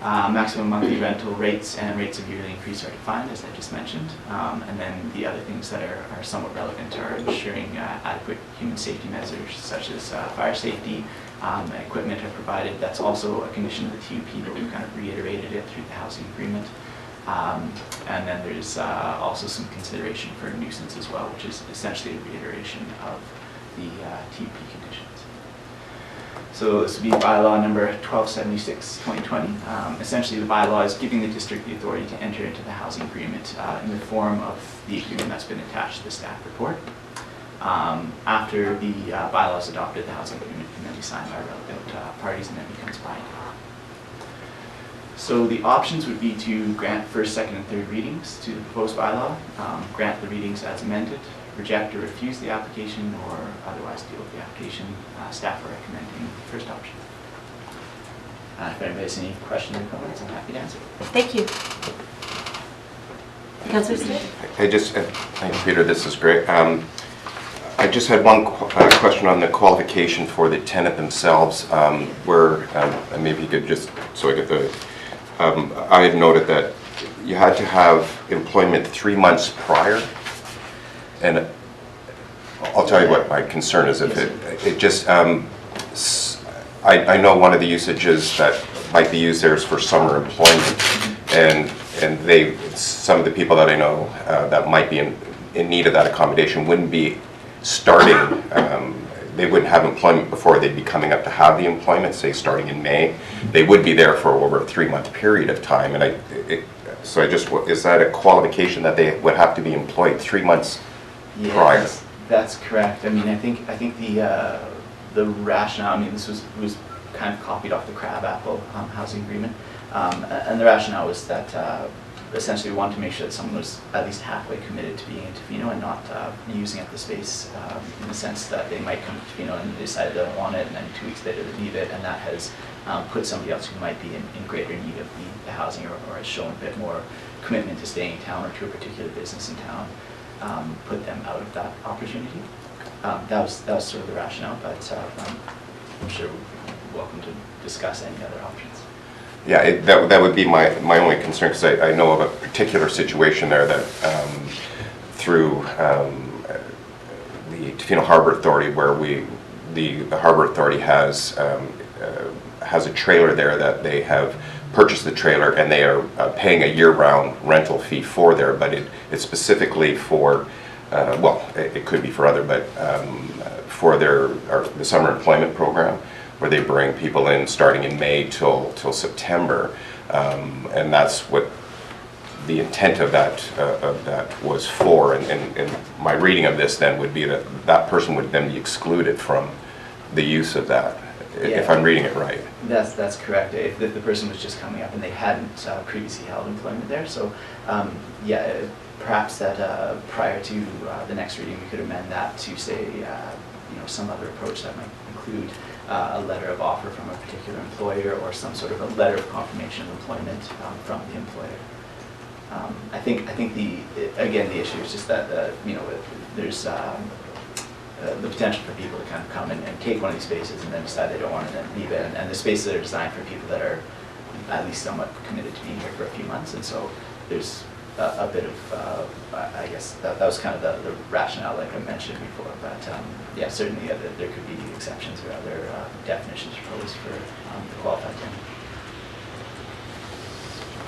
Maximum monthly rental rates and rates of yearly increase are defined, as I just mentioned. And then the other things that are somewhat relevant are ensuring adequate human safety measures such as fire safety. Equipment are provided. That's also a condition of the TUP, but we've kind of reiterated it through the housing agreement. And then there's also some consideration for nuisance as well, which is essentially a reiteration of the TUP conditions. So this would be bylaw number 1276/2020. Essentially the bylaw is giving the district the authority to enter into the housing agreement in the form of the agreement that's been attached to the staff report. After the bylaw is adopted, the housing agreement can then be signed by relevant parties and then becomes binding. So the options would be to grant first, second, and third readings to the proposed bylaw, grant the readings as amended, reject or refuse the application, or otherwise deal with the application. Staff are recommending the first option. If anybody has any questions or comments, I'm happy to answer. Thank you. Councillor Smith? Thanks, Peter, this is great. I just had one question on the qualification for the tenant themselves, where, and maybe you could just, so I get the, I had noted that you had to have employment 3 months prior, and I'll tell you what my concern is. If it just, I know one of the usages that might be used there is for summer employment, and some of the people that I know that might be in need of that accommodation wouldn't be starting, they wouldn't have employment before they'd be coming up to have the employment, say starting in May. They would be there for over a 3-month period of time, and so is that a qualification that they would have to be employed 3 months prior? That's correct. I mean, I think the rationale, I mean, this was kind of copied off the Crabapple housing agreement, and the rationale was that essentially we wanted to make sure that someone was at least halfway committed to being in Tofino and not using up the space in the sense that they might come to Tofino and decide they don't want it, and then 2 weeks later they leave it, and that has put somebody else who might be in greater need of the housing or has shown a bit more commitment to staying in town or to a particular business in town, put them out of that opportunity. That was sort of the rationale, but I'm sure we're welcome to discuss any other options. Yeah, that would be my only concern, because I know of a particular situation there that through the Tofino Harbour Authority, where the Harbour Authority has a trailer there that they have purchased the trailer, and they are paying a year-round rental fee for there, but it's specifically for, well, it could be for other, but for the summer employment program, where they bring people in starting in May till September, and that's what the intent of that was for. And my reading of this then would be that person would then be excluded from the use of that, if I'm reading it right. That's correct. If the person was just coming up and they hadn't previously held employment there, so yeah, perhaps that prior to the next reading we could amend that to say some other approach that might include a letter of offer from a particular employer or some sort of a letter of confirmation of employment from the employer. I think the issue is just that there's the potential for people to kind of come and take one of these spaces and then decide they don't want to then leave it, and the spaces that are designed for people that are at least somewhat committed to being here for a few months, and so there's a bit of I guess that was kind of the rationale like I mentioned before, but yeah, certainly there could be exceptions or other definitions proposed for the qualified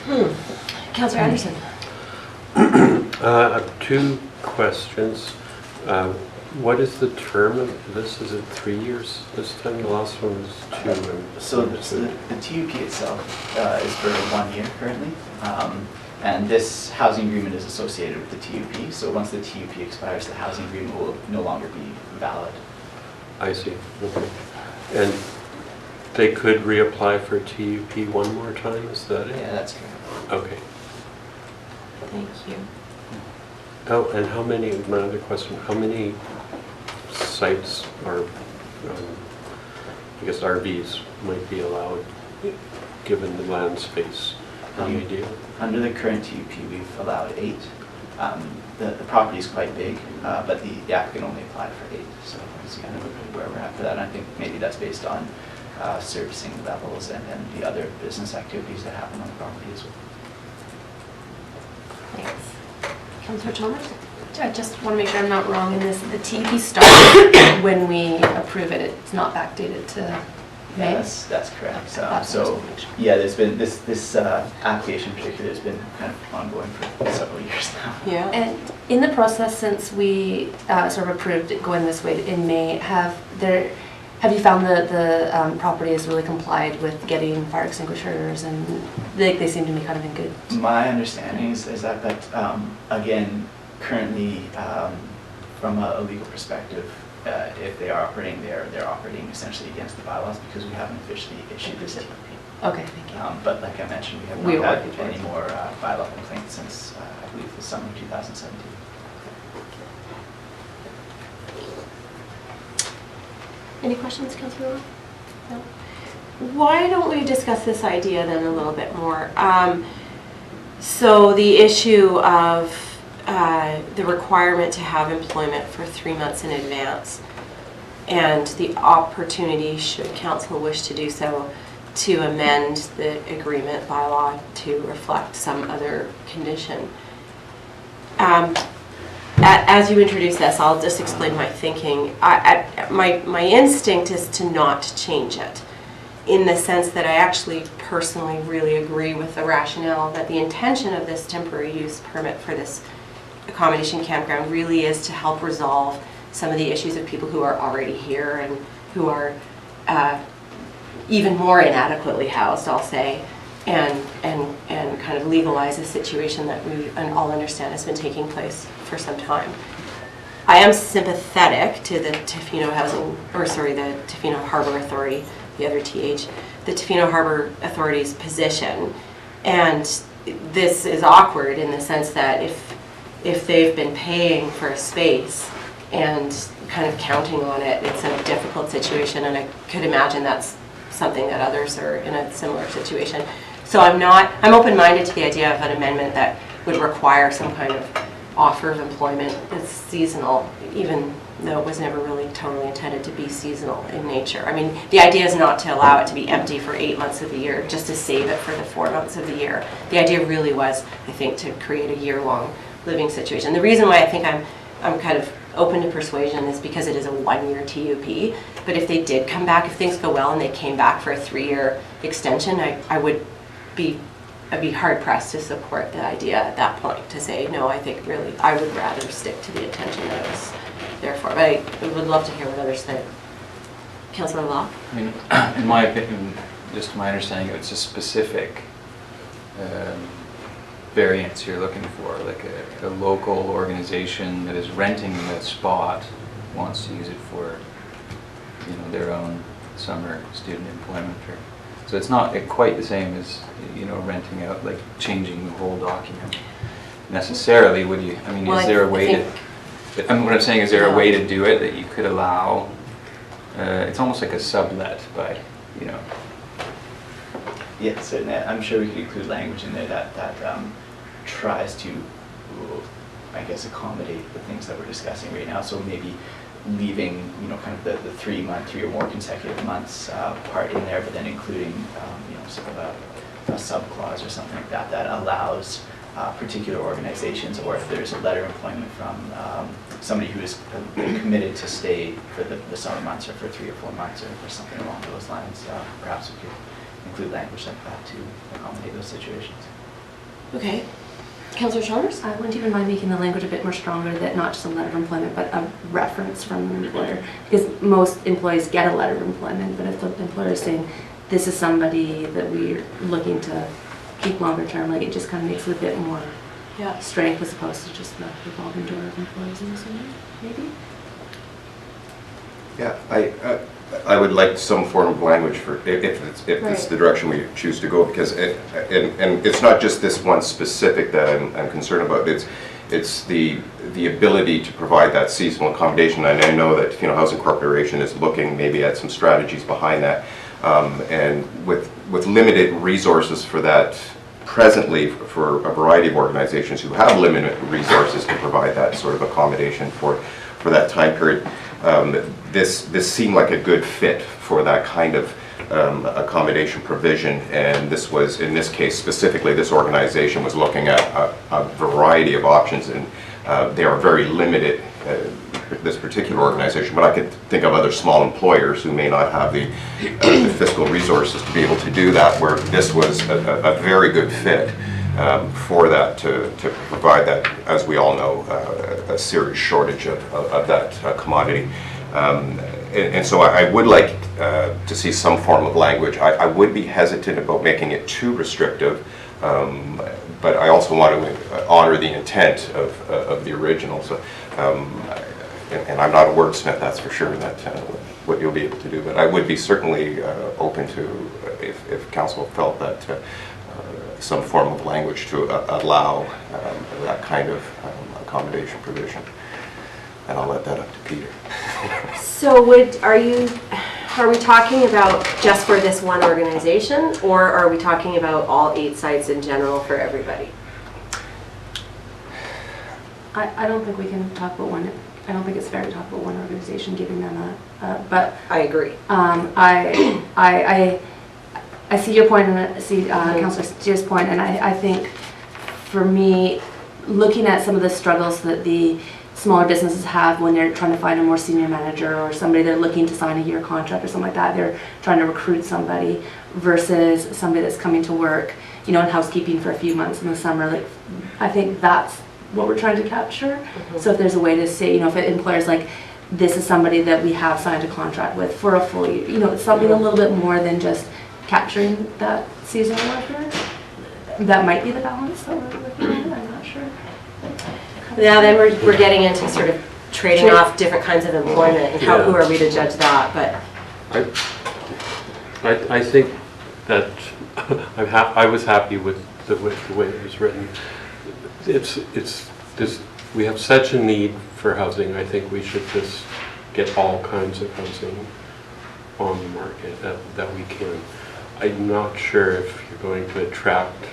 tenant. Councillor Anderson. I have 2 questions. What is the term of this? Is it 3 years this time? The last one was 2. So the TUP itself is for 1 year currently. And this housing agreement is associated with the TUP. So once the TUP expires, the housing agreement will no longer be valid. I see. Okay. And they could reapply for TUP one more time, is that it? Yeah, that's correct. Okay. Thank you. Oh, and how many, my other question, how many sites or, I guess RVs might be allowed, given the land space? Any idea? Under the current TUP, we've allowed 8. The property is quite big, but the applicant only applied for 8, so that's kind of where we're at for that. And I think maybe that's based on servicing levels and then the other business activities that happen on the property as well. Thanks. Councillor Chalmers? I just want to make sure I'm not wrong in this. The TEP starts when we approve it. It's not backdated to May. Yeah, that's correct. That's So, what I was making sure. yeah, there's been this application in particular has been kind of ongoing for several years now. Yeah. And in the process, since we sort of approved it going this way in May, have you found that the property has really complied with getting fire extinguishers, and they seem to be kind of in good? My understanding is that, but again, currently, from a legal perspective, if they are operating, they're operating essentially against the bylaws because we haven't officially issued this TUP. Okay, thank you. But like I mentioned, we have We not were had any more bylaw complaints since, I believe, the summer of 2017. Any questions, Councillor? No. Why don't we discuss this idea then a little bit more? So the issue of the requirement to have employment for 3 months in advance, and the opportunity, should council wish to do so, to amend the agreement bylaw to reflect some other condition. As you introduce this, I'll just explain my thinking. My instinct is to not change it, in the sense that I actually personally really agree with the rationale that the intention of this temporary use permit for this accommodation campground really is to help resolve some of the issues of people who are already here and who are even more inadequately housed, I'll say, and kind of legalize a situation that we all understand has been taking place for some time. I am sympathetic to the Tofino the Tofino Harbor Authority, the other TH, the Tofino Harbor Authority's position, and this is awkward in the sense that if they've been paying for a space and kind of counting on it, it's a difficult situation, and I could imagine that's something that others are in a similar situation. So I'm open-minded to the idea of an amendment that would require some kind of offer of employment that's seasonal, even though it was never really totally intended to be seasonal in nature. I mean, the idea is not to allow it to be empty for 8 months of the year, just to save it for the 4 months of the year. The idea really was, I think, to create a year-long living situation. The reason why I think I'm kind of open to persuasion is because it is a 1-year TUP, but if they did come back, if things go well and they came back for a 3-year extension, I'd be hard-pressed to support the idea at that point, to say, no, I think really I would rather stick to the intention that I was there for. But I would love to hear what others think. Councillor Law? I mean, in my opinion, just to my understanding, it's a specific variance you're looking for, like a local organization that is renting the spot wants to use it for, their own summer student employment. So it's not quite the same as, renting out, like changing the whole document necessarily. Would you? I mean, is there a way to? What I'm saying is, there a way to do it that you could allow? It's almost like a sublet, by, Yeah, certainly. I'm sure we could include language in there that tries to, I guess, accommodate the things that we're discussing right now. So maybe leaving, kind of the 3 or more consecutive months part in there, but then including, sort of a sub-clause or something like that that allows particular organizations, or if there's a letter of employment from somebody who is committed to stay for the summer months, or for 3 or 4 months, or something along those lines, perhaps we could include language like that to accommodate those situations. Okay. Councillor Chalmers? I wouldn't even mind making the language a bit more stronger, that not just a letter of employment, but a reference from the employer. Because most employees get a letter of employment, but if the employer is saying, this is somebody that we're looking to keep longer term, like, it just kind of makes it a bit more strength, as opposed to just the revolving door of employees in this way, maybe? Yeah, I would like some form of language for, if it's the direction we choose to go, because, and it's not just this one specific that I'm concerned about, it's the ability to provide that seasonal accommodation. And I know that Tofino Housing Corporation is looking maybe at some strategies behind that, and with limited resources for that presently, for a variety of organizations who have limited resources to provide that sort of accommodation for that time period. This seemed like a good fit for that kind of accommodation provision, and this was, in this case specifically, this organization was looking at a variety of options, and they are very limited, this particular organization, but I could think of other small employers who may not have the fiscal resources to be able to do that, where this was a very good fit for that, to provide that, as we all know, a serious shortage of that commodity. And so I would like to see some form of language. I would be hesitant about making it too restrictive, but I also want to honor the intent of the original. So, and I'm not a wordsmith, that's for sure, that what you'll be able to do. But I would be certainly open to, if council felt that some form of language to allow that kind of accommodation provision. And I'll let that up to Peter. So are we talking about just for this one organization, or are we talking about all 8 sites in general for everybody? I don't think we can talk about one. I don't think it's fair to talk about one organization giving them but I agree. I see your point, and I see Councillor Steer's point, and I think for me, looking at some of the struggles that the smaller businesses have when they're trying to find a more senior manager or somebody they're looking to sign a year contract or something like that, they're trying to recruit somebody versus somebody that's coming to work, you know, in housekeeping for a few months in the summer. Like, I think that's what we're trying to capture. So if there's a way to say, you know, if an employer's like, this is somebody that we have signed a contract with for a full year, you know, it's something a little bit more than just capturing that seasonal worker. That might be the balance that we're looking at, I'm not sure. Yeah, then we're getting into sort of trading off different kinds of employment, and who are we to judge that? But I think that I was happy with the way it was written. It's this, we have such a need for housing. I think we should just get all kinds of housing on the market that we can. I'm not sure if you're going to attract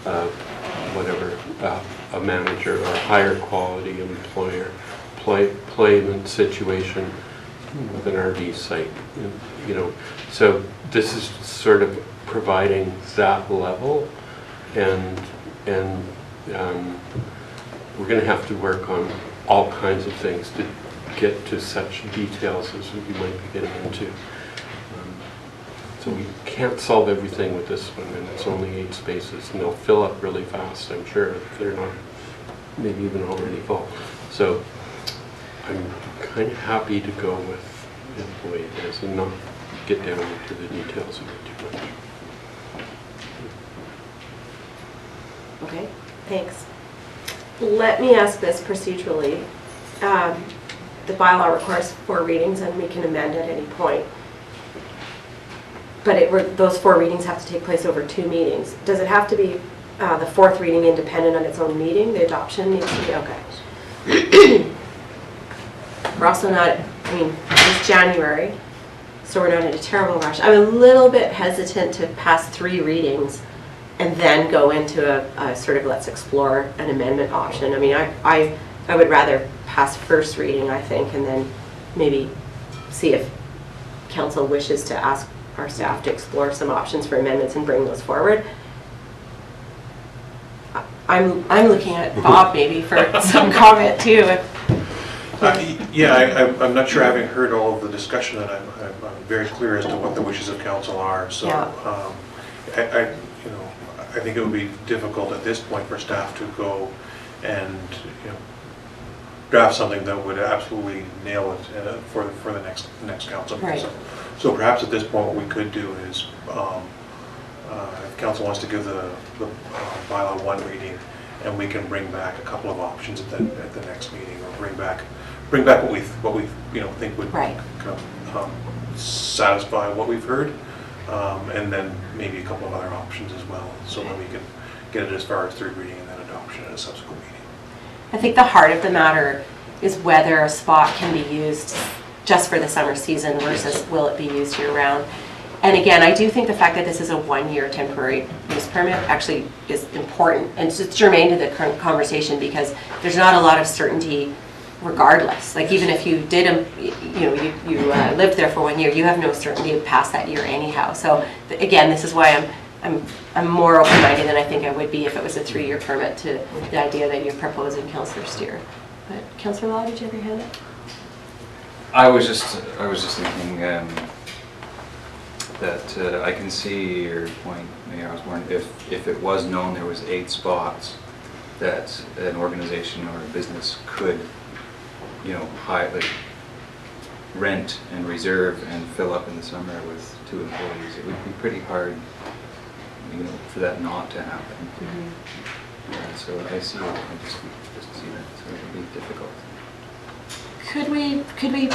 a manager or a higher quality employment situation with an RV site, you know. So this is sort of providing that level, and we're going to have to work on all kinds of things to get to such details as we might be getting into. So we can't solve everything with this one, and it's only 8 spaces, and they'll fill up really fast, I'm sure, if they're not maybe even already full. So I'm kind of happy to go with the way it is and not get down into the details of it too much. okay, thanks. Let me ask this procedurally. The bylaw requires 4 readings, and we can amend at any point. But those 4 readings have to take place over 2 meetings. Does it have to be the 4th reading independent on its own meeting? The adoption needs to be, okay. We're also not, I mean, it's January, so we're not in a terrible rush. I'm a little bit hesitant to pass 3 readings and then go into a sort of let's explore an amendment option. I mean, I would rather pass first reading, I think, and then maybe see if council wishes to ask our staff to explore some options for amendments and bring those forward. I'm looking at Bob maybe for some comment too. Yeah, I'm not sure, having heard all of the discussion, that I'm very clear as to what the wishes of council are. So I think it would be difficult at this point for staff to go and draft something that would absolutely nail it for the next council. Right. So perhaps at this point what we could do is, if council wants to give the bylaw 1 reading, and we can bring back a couple of options at the next meeting, or bring back what we think would satisfy what we've heard, and then maybe a couple of other options as well, so that we can get it as far as third reading and then adoption at a subsequent meeting. I think the heart of the matter is whether a spot can be used just for the summer season versus will it be used year-round. And again, I do think the fact that this is a one-year temporary use permit actually is important, and it's germane to the current conversation because there's not a lot of certainty regardless. Like even if you did, you lived there for 1 year, you have no certainty past that year anyhow. So again, this is why I'm more open-minded than I think I would be if it was a 3-year permit to the idea that you're proposing, Councillor Steer. But Councillor Law, did you have your hand up? I was just thinking that I can see your point, Mayor. I was wondering if it was known there was 8 spots that an organization or a business could, rent and reserve and fill up in the summer with 2 employees. It would be pretty hard, for that not to happen. Mm-hmm. So I see it. I just see that. So it would be difficult. Could we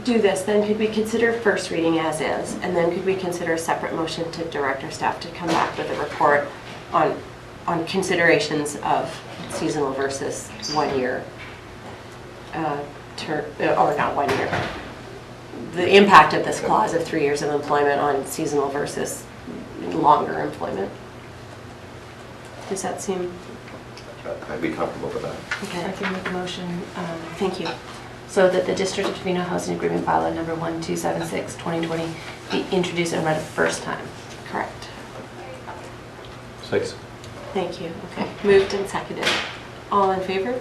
do this then? Could we consider first reading as is, and then could we consider a separate motion to direct our staff to come back with a report on considerations of seasonal versus 1 year, or not 1 year, the impact of this clause of 3 years of employment on seasonal versus longer employment? Does that seem? I'd be comfortable with that. Okay, I can make a motion. Thank you. So that the District of Tofino Housing Agreement Bylaw number 1276/2020 be introduced and read a first time. Correct. 6. Thank you. Okay. Moved and seconded. All in favor?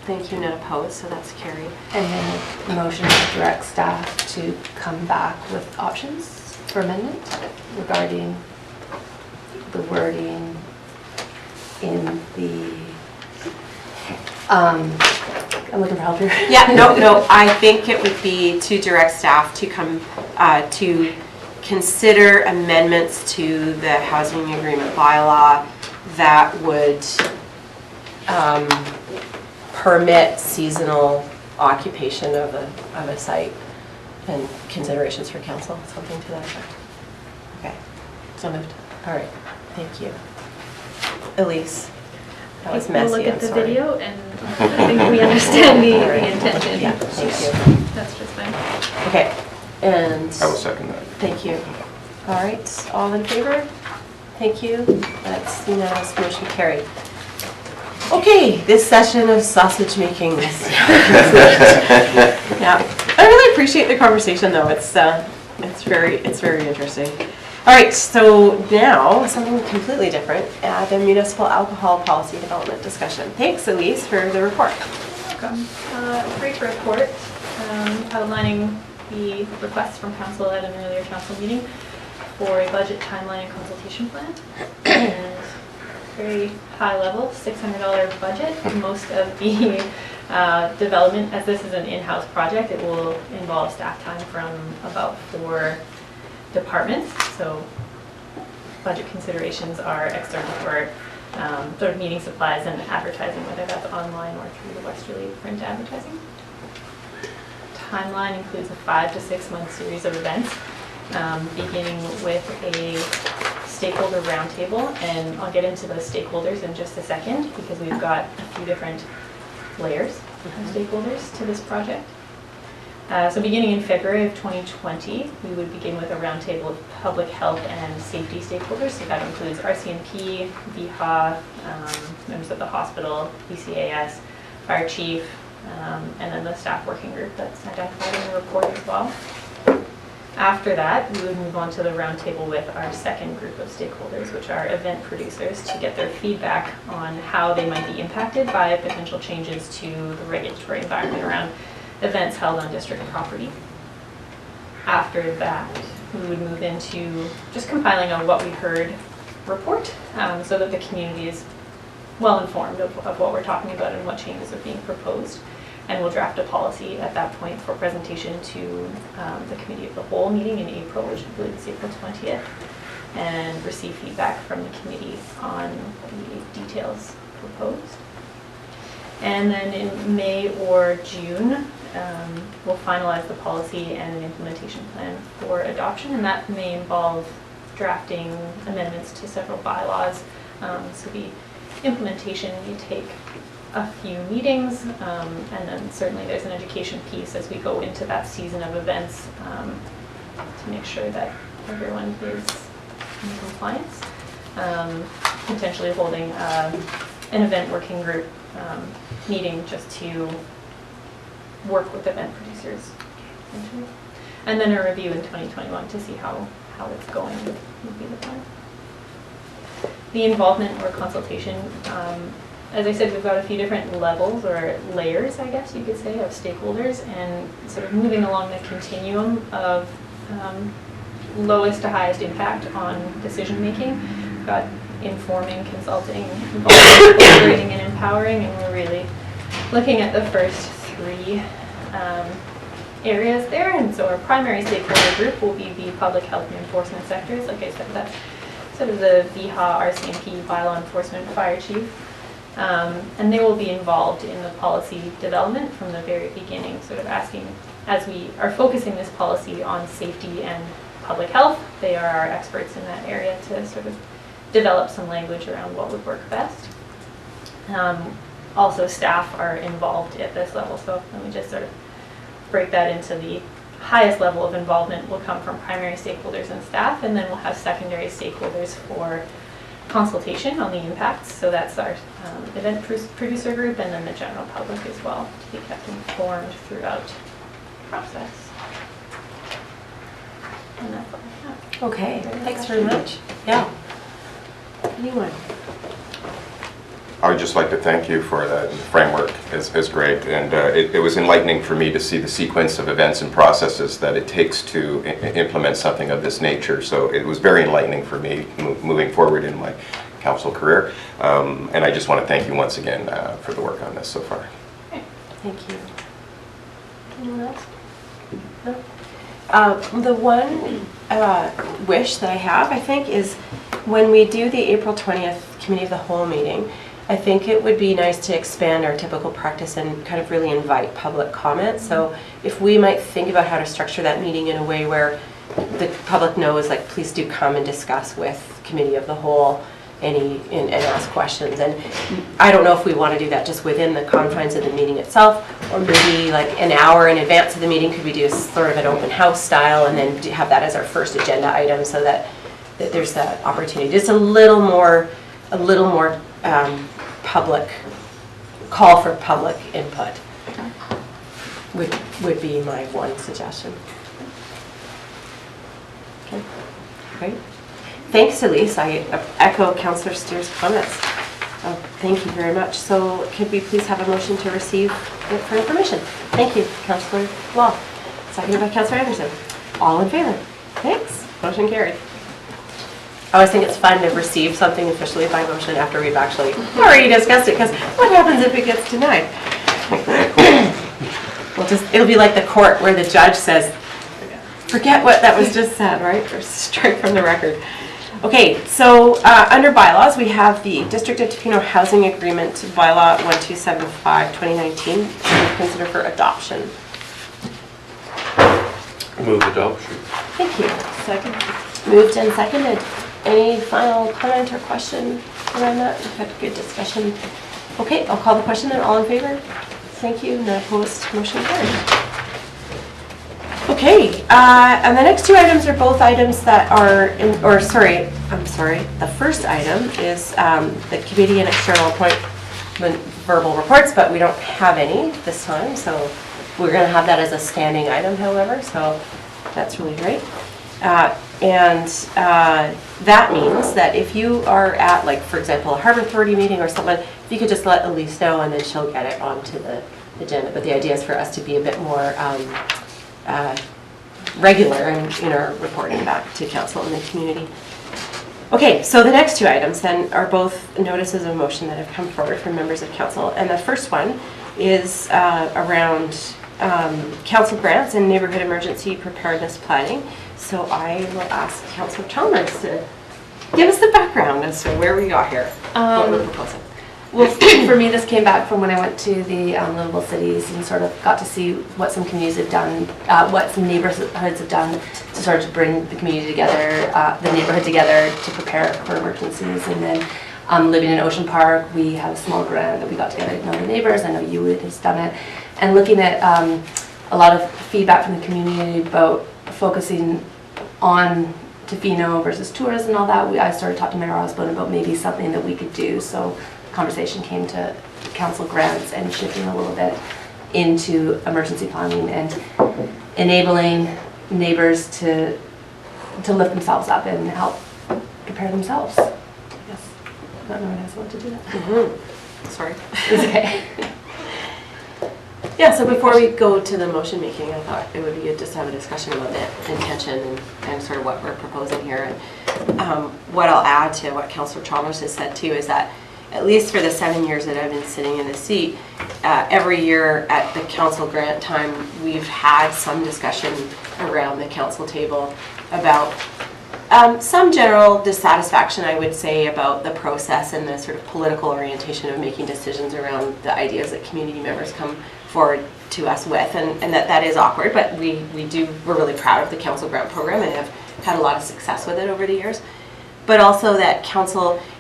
Thank you. None opposed. So that's carried. And then a motion to direct staff to come back with options for amendment regarding the wording in the, I'm looking for help here. Yeah, no, I think it would be to direct staff to come to consider amendments to the housing agreement bylaw that would permit seasonal occupation of a site, and considerations for council, something to that effect. Okay, so moved. All right, thank you. Elise, that was messy. We'll look at I'm the sorry. video and I think we understand the intention. Yeah, thank you. That's just fine. Okay, and I will second that. thank you. All right, all in favor? Thank you. That's unanimous, motion carried. Okay, this session of sausage making is yeah, I really appreciate the conversation though. It's very interesting. All right, so now something completely different, the municipal alcohol policy development discussion. Thanks, Elise, for the report. Welcome. Great report outlining the requests from council at an earlier council meeting for a budget timeline and consultation plan. And very high level, $600 budget. Most of the development, as this is an in-house project, it will involve staff time from about 4 departments. So budget considerations are external for sort of meeting supplies and advertising, whether that's online or through the Westerly print advertising. Timeline includes a 5 to 6 month series of events, beginning with a stakeholder roundtable, and I'll get into those stakeholders in just a second because we've got a few different layers of stakeholders to this project. So beginning in February of 2020, we would begin with a roundtable of public health and safety stakeholders. So that includes RCMP, VHA, members of the hospital, BCAS, fire chief, and then the staff working group that's identified in the report as well. After that, we would move on to the roundtable with our second group of stakeholders, which are event producers, to get their feedback on how they might be impacted by potential changes to the regulatory environment around events held on district property. After that, we would move into just compiling a what we heard report so that the community is well informed of what we're talking about and what changes are being proposed. And we'll draft a policy at that point for presentation to the Committee of the Whole meeting in April, which I believe is April 20th, and receive feedback from the committee on the details proposed. And then in May or June, we'll finalize the policy and an implementation plan for adoption, and that may involve drafting amendments to several bylaws. So the implementation may take a few meetings, and then certainly there's an education piece as we go into that season of events to make sure that everyone is in compliance. Potentially holding an event working group meeting just to work with event producers. And then a review in 2021 to see how it's going would be the plan. The involvement or consultation, as I said, we've got a few different levels or layers, I guess you could say, of stakeholders, and sort of moving along the continuum of lowest to highest impact on decision making. We've got informing, consulting, involving, collaborating, and empowering, and we're really looking at the first three areas there. And so our primary stakeholder group will be the public health and enforcement sectors. Like I said, that's sort of the VHA, RCMP, bylaw enforcement, fire chief. And they will be involved in the policy development from the very beginning, sort of asking, as we are focusing this policy on safety and public health, they are our experts in that area to sort of develop some language around what would work best. Also, staff are involved at this level, so let me just sort of break that into the highest level of involvement will come from primary stakeholders and staff, and then we'll have secondary stakeholders for consultation on the impacts. So that's our event producer group, and then the general public as well, to be kept informed throughout the process. And that's all I have. Okay, thanks very much. Yeah. Anyone? I would just like to thank you for that. The framework is great, and it was enlightening for me to see the sequence of events and processes that it takes to implement something of this nature. So it was very enlightening for me moving forward in my council career, and I just want to thank you once again for the work on this so far. Thank you. Anyone else? No? The one wish that I have, I think, is when we do the April 20th Committee of the Whole meeting, I think it would be nice to expand our typical practice and kind of really invite public comment. So if we might think about how to structure that meeting in a way where the public knows, like, please do come and discuss with Committee of the Whole and ask questions. And I don't know if we want to do that just within the confines of the meeting itself, or maybe like an hour in advance of the meeting, could we do sort of an open house style and then have that as our first agenda item, so that there's that opportunity. Just a little more public, call for public input would be my one suggestion. Okay, great. Thanks, Elise. I echo Councillor Steer's comments. Thank you very much. So could we please have a motion to receive it for information? Thank you, Councillor Law. Seconded by Councillor Anderson. All in favor? Thanks. Motion carried. I always think it's fun to receive something officially by motion after we've actually already discussed it, because what happens if it gets denied? It'll be like the court where the judge says, forget what that was just said, right? Or strike from the record. Okay, so under bylaws, we have the District of Tofino Housing Agreement Bylaw 1275 2019 to consider for adoption. Move adoption. Thank you. Second. Moved and seconded. Any final comment or question around that? We've had a good discussion. Okay, I'll call the question then. All in favor? Thank you. None opposed. Motion carried. Okay, and the next two items are both items that are, the first item is the committee and external appointment verbal reports, but we don't have any this time, so we're going to have that as a standing item, however, so that's really great. And that means that if you are at, like, for example, a Harbour Authority meeting or something, if you could just let Elise know, and then she'll get it onto the agenda. But the idea is for us to be a bit more regular in our reporting back to council and the community. Okay, so the next two items then are both notices of motion that have come forward from members of council. And the first one is around council grants and neighborhood emergency preparedness planning. So I will ask Councillor Chalmers to give us the background as to where we got here, what we're proposing. Well, for me, this came back from when I went to the livable cities and sort of got to see what some communities have done, what some neighborhoods have done to sort of bring the community together, the neighborhood together to prepare for emergencies. And then living in Ocean Park, we had a small grant that we got together to know the neighbors. I know you has done it. And looking at a lot of feedback from the community about focusing on Tofino versus tourists and all that, I started talking to Mayor Osborne about maybe something that we could do. So conversation came to council grants and shifting a little bit into emergency planning and enabling neighbors to lift themselves up and help prepare themselves. I guess not knowing how to do that. Sorry. It's okay. Yeah, so before we go to the motion making, I thought it would be good just to have a discussion about the intention and sort of what we're proposing here. And what I'll add to what Councillor Chalmers has said too is that at least for the 7 years that I've been sitting in the seat, every year at the council grant time, we've had some discussion around the council table about some general dissatisfaction, I would say, about the process and the sort of political orientation of making decisions around the ideas that community members come forward to us with, and that is awkward, but we're really proud of the council grant program and have had a lot of success with it over the years. But also that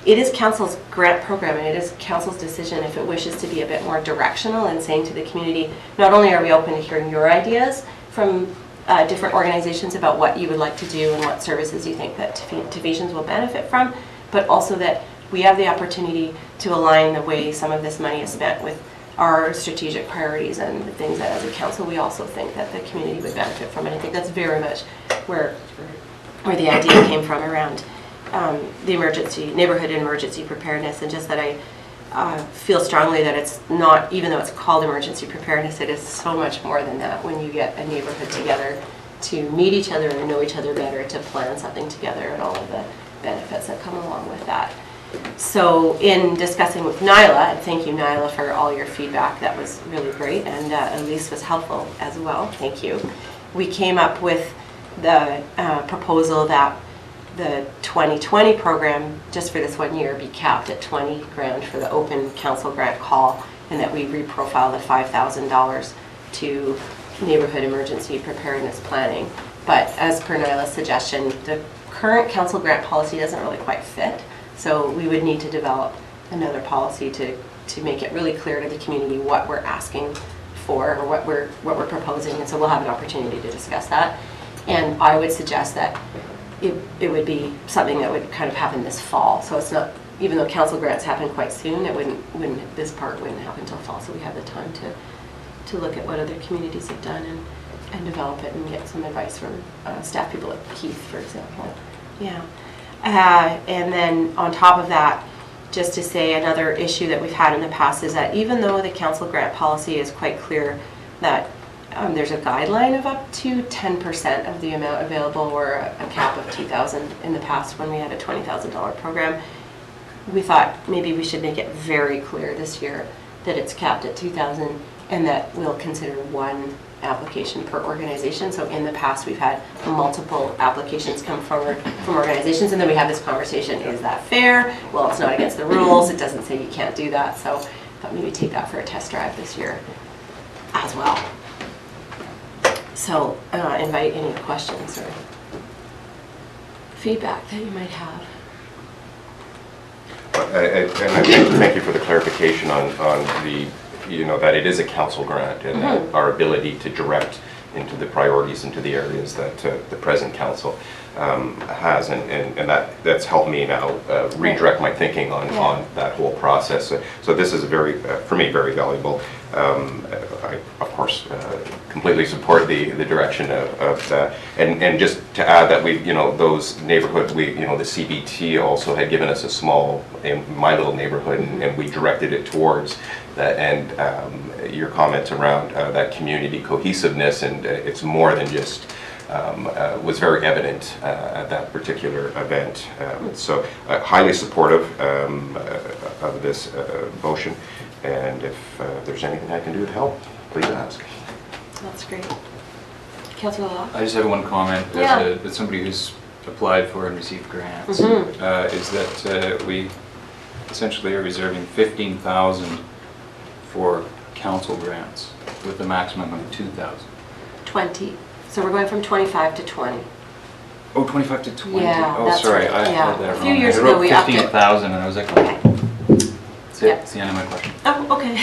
it is council's grant program and it is council's decision if it wishes to be a bit more directional and saying to the community, not only are we open to hearing your ideas from different organizations about what you would like to do and what services you think that Tofetians will benefit from, but also that we have the opportunity to align the way some of this money is spent with our strategic priorities and the things that as a council we also think that the community would benefit from. And I think that's very much where the idea came from around the neighborhood emergency preparedness, and just that I feel strongly that it's not, even though it's called emergency preparedness, it is so much more than that when you get a neighborhood together to meet each other and know each other better, to plan something together and all of the benefits that come along with that. So in discussing with Nyla, and thank you Nyla for all your feedback, that was really great, and Elise was helpful as well, thank you. We came up with the proposal that the 2020 program, just for this 1 year, be capped at 20 grand for the open council grant call, and that we reprofile the $5,000 to neighborhood emergency preparedness planning. But as per Nyla's suggestion, the current council grant policy doesn't really quite fit, so we would need to develop another policy to make it really clear to the community what we're asking for or what we're proposing, and so we'll have an opportunity to discuss that. And I would suggest that it would be something that would kind of happen this fall. So it's not, even though council grants happen quite soon, this part wouldn't happen until fall. So we have the time to look at what other communities have done and develop it and get some advice from staff people at Keith, for example. Yeah. And then on top of that, just to say another issue that we've had in the past is that even though the council grant policy is quite clear that there's a guideline of up to 10% of the amount available, or a cap of $2,000 in the past when we had a $20,000 program. We thought maybe we should make it very clear this year that it's capped at $2,000 and that we'll consider one application per organization. So in the past we've had multiple applications come forward from organizations, and then we have this conversation, is that fair? Well, it's not against the rules, it doesn't say you can't do that, so I thought maybe take that for a test drive this year as well. So invite any questions or feedback that you might have. Thank you for the clarification on the, that it is a council grant, and that our ability to direct into the priorities, into the areas that the present council has, and that's helped me now redirect my thinking on that whole process. So this is for me, very valuable. I, of course, completely support the direction of that. And just to add that we, those neighborhoods, the CBT also had given us a small, in my little neighborhood, and we directed it towards that. And your comments around that community cohesiveness, and it's more than just, was very evident at that particular event. So highly supportive of this motion. And if there's anything I can do to help, please ask. That's great. Councillor Law? I just have one comment as somebody who's applied for and received grants, is that we essentially are reserving 15,000 for council grants with a maximum of 2,000. 20. So we're going from 25 to 20. Oh, 25 to 20? Yeah, Oh, that's sorry, right, I yeah. had that A wrong. few years I ago, wrote we upped it. 15,000 and I was like, Okay. that's it, Yeah. that's the end of my question. Oh, okay.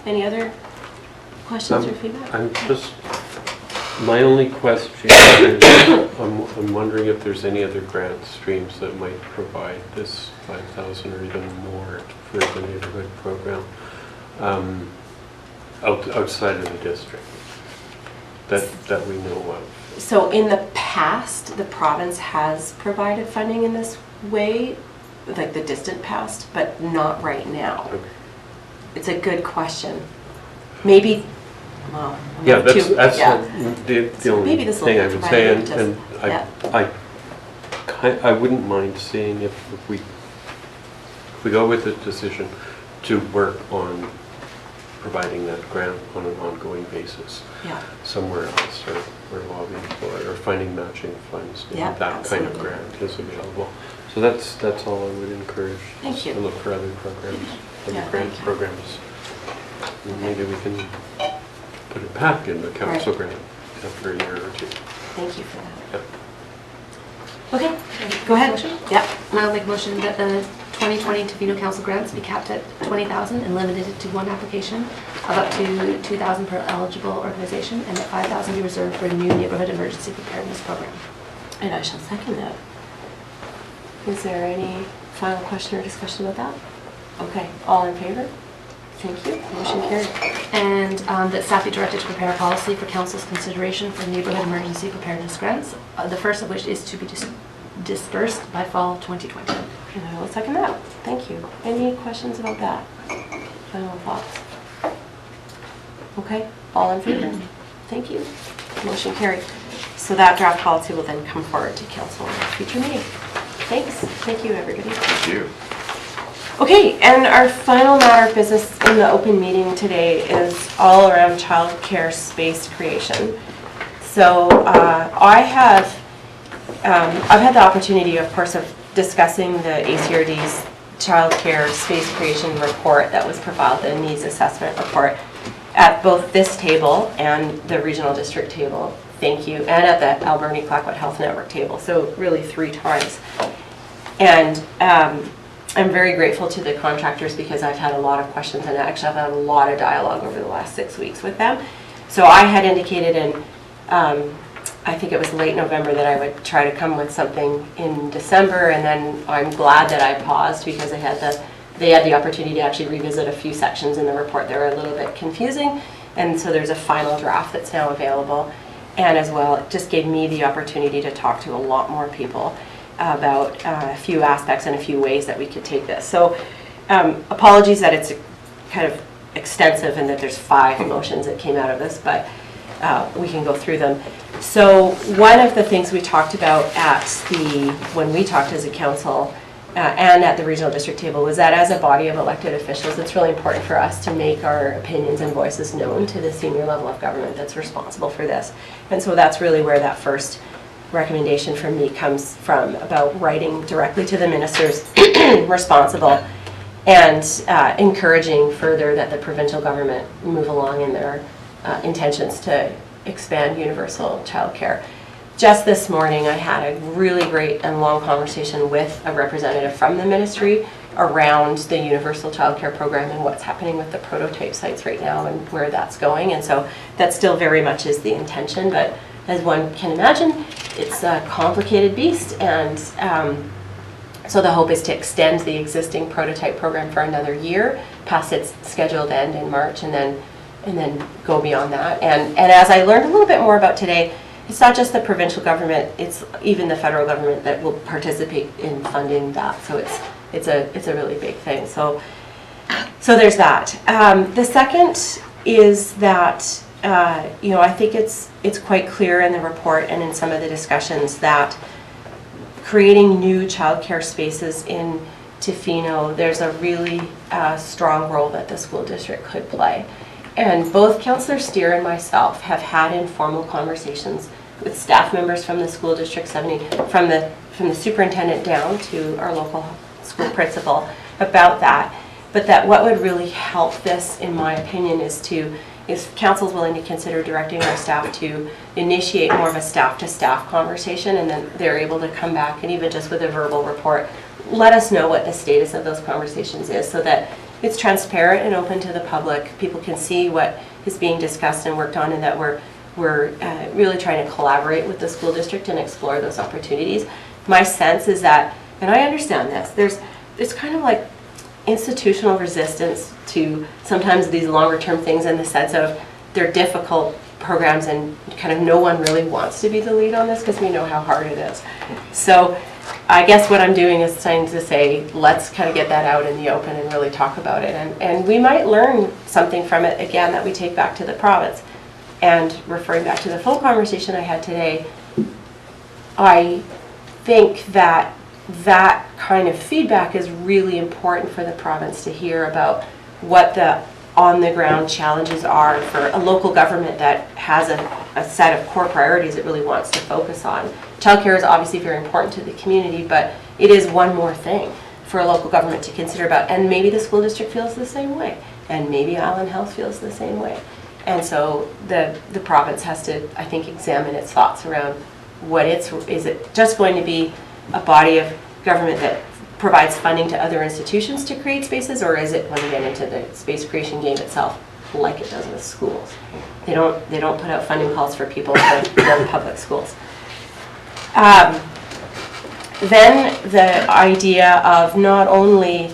Any other questions or feedback? I'm just, my only question is, I'm wondering if there's any other grant streams that might provide this 5,000 or even more for the neighborhood program outside of the district that we know of. So in the past, the province has provided funding in this way, like the distant past, but not right now. Okay. It's a good question. Maybe, well, I'm Yeah, not that's too- yeah. the only Maybe this will thing I would provide say, just- and yeah. I wouldn't mind seeing if we go with the decision to work on providing that grant on an ongoing basis Yeah. somewhere else, or lobbying for it, or finding matching funds. If Yeah, that kind of absolutely. grant is available. So that's all I would encourage. Thank is you. To look for other programs, other Yeah, grant thank you. programs. And maybe we can put it back in the council Right. grant after a year or two. Thank you for that. Yep. Okay, go ahead. Motion? Yeah. I'll make a motion that the 2020 Tofino Council grants be capped at 20,000 and limited to one application of up to 2,000 per eligible organization, and that 5,000 be reserved for a new neighborhood emergency preparedness program. And I shall second that. Is there any final question or discussion about that? Okay, all in favor? Thank you. Motion carried. And that staff be directed to prepare a policy for council's consideration for neighborhood emergency preparedness grants, the first of which is to be dispersed by fall 2020. And I will second that. Thank you. Any questions about that? Final thoughts? Okay, all in favor? Thank you. Motion carried. So that draft policy will then come forward to council in a future meeting. Thanks. Thank you, everybody. Thank you. Okay, and our final matter of business in the open meeting today is all around childcare space creation. So I've had the opportunity, of course, of discussing the ACRD's childcare space creation report that was profiled, the needs assessment report, at both this table and the regional district table. Thank you, and at the Alberni-Clayoquot Health Network table. So really 3 times. And I'm very grateful to the contractors because I've had a lot of questions, and actually I've had a lot of dialogue over the last 6 weeks with them. So I had indicated in, I think it was late November, that I would try to come with something in December, and then I'm glad that I paused because they had the opportunity to actually revisit a few sections in the report that were a little bit confusing, and so there's a final draft that's now available. And as well, it just gave me the opportunity to talk to a lot more people about a few aspects and a few ways that we could take this. So apologies that it's kind of extensive and that there's 5 motions that came out of this, but we can go through them. So one of the things we talked about when we talked as a council and at the regional district table was that as a body of elected officials, it's really important for us to make our opinions and voices known to the senior level of government that's responsible for this. And so that's really where that first recommendation from me comes from, about writing directly to the ministers responsible and encouraging further that the provincial government move along in their intentions to expand universal childcare. Just this morning, I had a really great and long conversation with a representative from the ministry around the universal childcare program and what's happening with the prototype sites right now and where that's going. And so that still very much is the intention, but as one can imagine, it's a complicated beast, and so the hope is to extend the existing prototype program for another year past its scheduled end in March, and then go beyond that. And as I learned a little bit more about today, it's not just the provincial government, it's even the federal government that will participate in funding that. So it's a really big thing. So there's that. The second is that I think it's quite clear in the report and in some of the discussions that creating new childcare spaces in Tofino, there's a really strong role that the school district could play. And both Councillor Steer and myself have had informal conversations with staff members from the school district, from the superintendent down to our local school principal about that. But that what would really help this, in my opinion, is if council's willing to consider directing our staff to initiate more of a staff-to-staff conversation, and then they're able to come back and even just with a verbal report, let us know what the status of those conversations is so that it's transparent and open to the public. People can see what is being discussed and worked on, and that we're really trying to collaborate with the school district and explore those opportunities. My sense is that, and I understand this, there's kind of like institutional resistance to sometimes these longer term things in the sense of they're difficult programs and kind of no one really wants to be the lead on this because we know how hard it is. So I guess what I'm doing is trying to say, let's kind of get that out in the open and really talk about it. And we might learn something from it, again, that we take back to the province. And referring back to the phone conversation I had today, I think that that kind of feedback is really important for the province to hear about what the on-the-ground challenges are for a local government that has a set of core priorities it really wants to focus on. Childcare is obviously very important to the community, but it is one more thing for a local government to consider about. And maybe the school district feels the same way, and maybe Island Health feels the same way. And so the province has to, I think, examine its thoughts around what is it just going to be a body of government that provides funding to other institutions to create spaces, or is it going to get into the space creation game itself, like it does with schools? They don't put out funding calls for people to build public schools. Then the idea of not only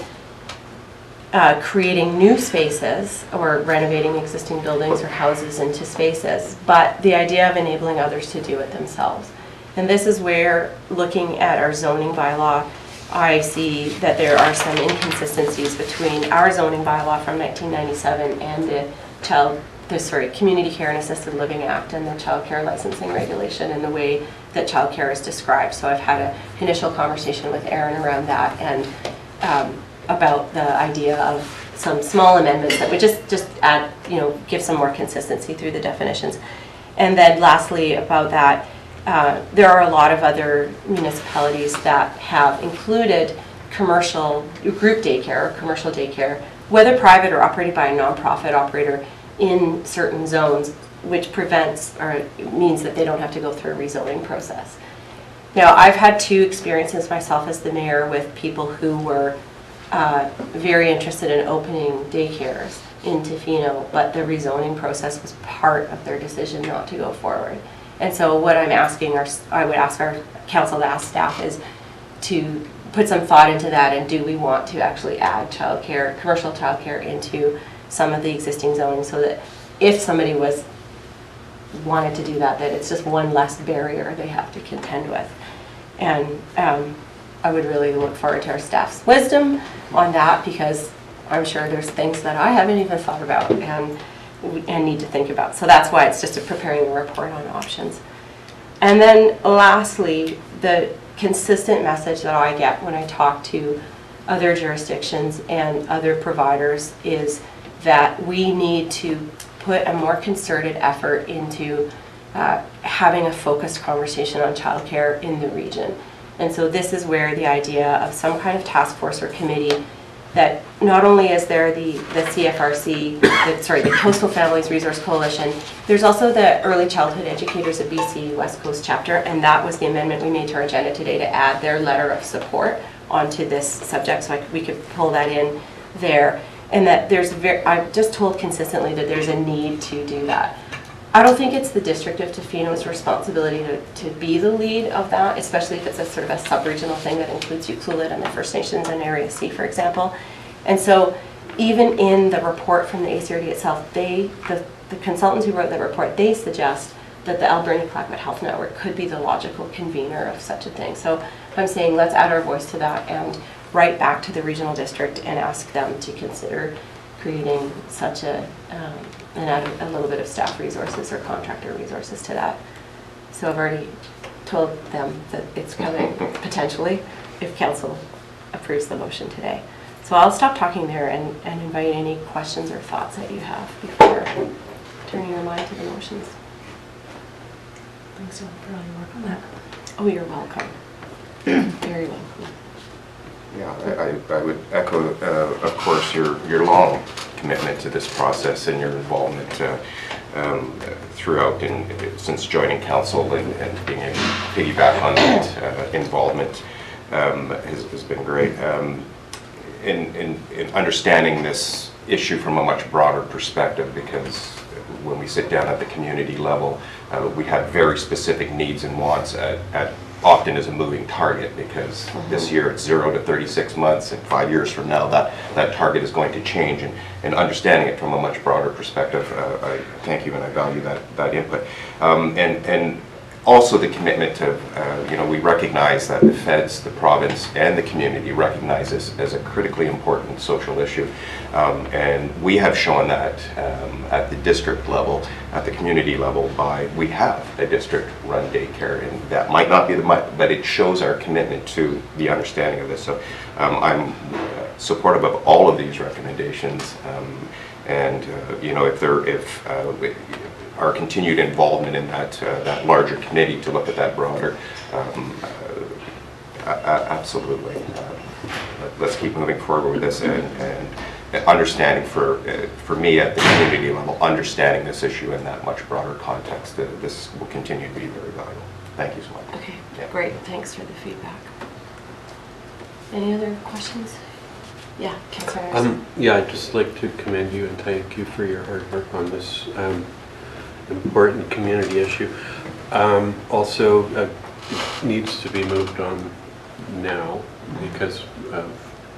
creating new spaces or renovating existing buildings or houses into spaces, but the idea of enabling others to do it themselves. And this is where, looking at our zoning bylaw, I see that there are some inconsistencies between our zoning bylaw from 1997 and the Community Care and Assisted Living Act and the Child Care Licensing Regulation and the way that child care is described. So I've had an initial conversation with Erin around that and about the idea of some small amendments that would just add, give some more consistency through the definitions. And then lastly about that, there are a lot of other municipalities that have included commercial group daycare or commercial daycare, whether private or operated by a nonprofit operator, in certain zones, which prevents or means that they don't have to go through a rezoning process. Now, I've had two experiences myself as the mayor with people who were very interested in opening daycares in Tofino, but the rezoning process was part of their decision not to go forward. And so what I'm asking, I would ask our council to ask staff is to put some thought into that, and do we want to actually add childcare, commercial childcare into some of the existing zoning so that if somebody wanted to do that it's just one less barrier they have to contend with. And I would really look forward to our staff's wisdom on that, because I'm sure there's things that I haven't even thought about and need to think about. So that's why it's just preparing a report on options. And then lastly, the consistent message that I get when I talk to other jurisdictions and other providers is that we need to put a more concerted effort into having a focused conversation on childcare in the region. And so this is where the idea of some kind of task force or committee that not only is there the CFRC, the Coastal Families Resource Coalition, there's also the Early Childhood Educators of BC West Coast chapter, and that was the amendment we made to our agenda today to add their letter of support onto this subject, so we could pull that in there. And that I've just told consistently that there's a need to do that. I don't think it's the District of Tofino's responsibility to be the lead of that, especially if it's a sort of a sub-regional thing that includes Ucluelet and the First Nations and Area C, for example. And so even in the report from the ACRD itself, the consultants who wrote the report, they suggest that the Alberni-Clackett Health Network could be the logical convener of such a thing. So I'm saying let's add our voice to that and write back to the regional district and ask them to consider creating such and add a little bit of staff resources or contractor resources to that. So I've already told them that it's coming potentially if council approves the motion today. So I'll stop talking there and invite any questions or thoughts that you have before turning your mind to the motions. Thanks, I'll probably work on that. Oh, you're welcome. Very welcome. Yeah, I would echo, of course, your long commitment to this process and your involvement throughout since joining council and being able to piggyback on that involvement has been great. In understanding this issue from a much broader perspective, because when we sit down at the community level, we have very specific needs and wants at often is a moving target, because this year it's 0 to 36 months, and 5 years from now that target is going to change, and understanding it from a much broader perspective, I thank you and I value that input. And also the commitment of, we recognize that the feds, the province, and the community recognize this as a critically important social issue. And we have shown that at the district level, at the community level, we have a district-run daycare, and that might not be but it shows our commitment to the understanding of this. So I'm supportive of all of these recommendations, and if our continued involvement in that larger committee to look at that broader, absolutely. Let's keep moving forward with this, and understanding for me at the community level, understanding this issue in that much broader context, this will continue to be very valuable. Thank you so much. Okay, Yeah. great. Thanks for the feedback. Any other questions? Yeah, Councillor. Yeah, I'd just like to commend you and thank you for your hard work on this important community issue. Also, it needs to be moved on now because of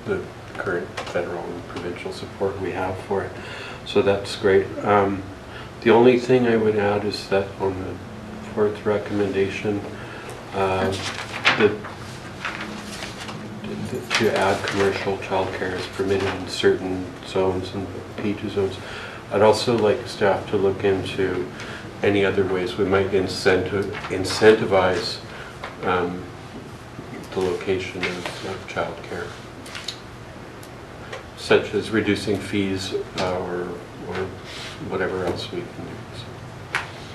the current federal and provincial support we have for it. So that's great. The only thing I would add is that on the fourth recommendation, to add commercial childcare is permitted in certain zones and PG zones. I'd also like staff to look into any other ways we might incentivize the location of childcare, such as reducing fees or whatever else we can do. So,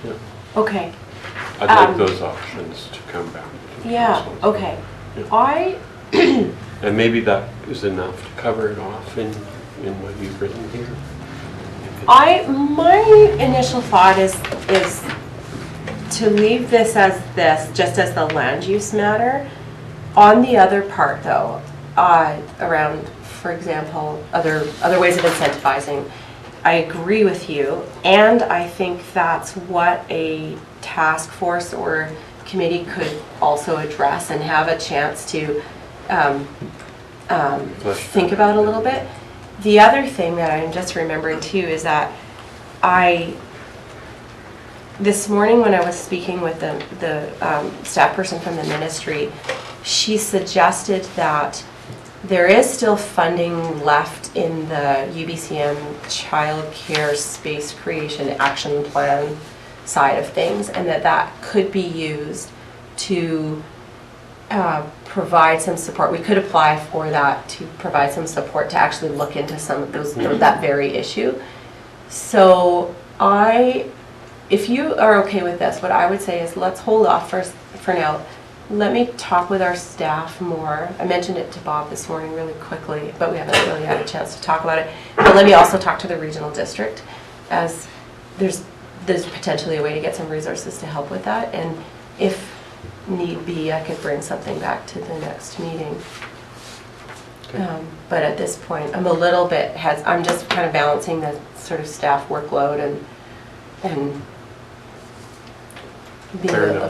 yeah. Okay. I'd like those options to come back. Yeah, okay. Yeah. And maybe that is enough to cover it off in what you've written here. My initial thought is to leave this as just as the land use matter. On the other part though, around, for example, other ways of incentivizing, I agree with you, and I think that's what a task force or committee could also address and have a chance to think about a little bit. The other thing that I'm just remembering too is that this morning when I was speaking with the staff person from the ministry, she suggested that there is still funding left in the UBCM Child Care Space Creation Action Plan side of things, and that could be used to provide some support. We could apply for that to provide some support to actually look into some of those that very issue. So if you are okay with this, what I would say is let's hold off for now. Let me talk with our staff more. I mentioned it to Bob this morning really quickly, but we haven't really had a chance to talk about it. But let me also talk to the regional district, as there's potentially a way to get some resources to help with that. And if need be, I could bring something back to the next meeting. Okay. But at this point, I'm a little bit I'm just kind of balancing the sort of staff workload and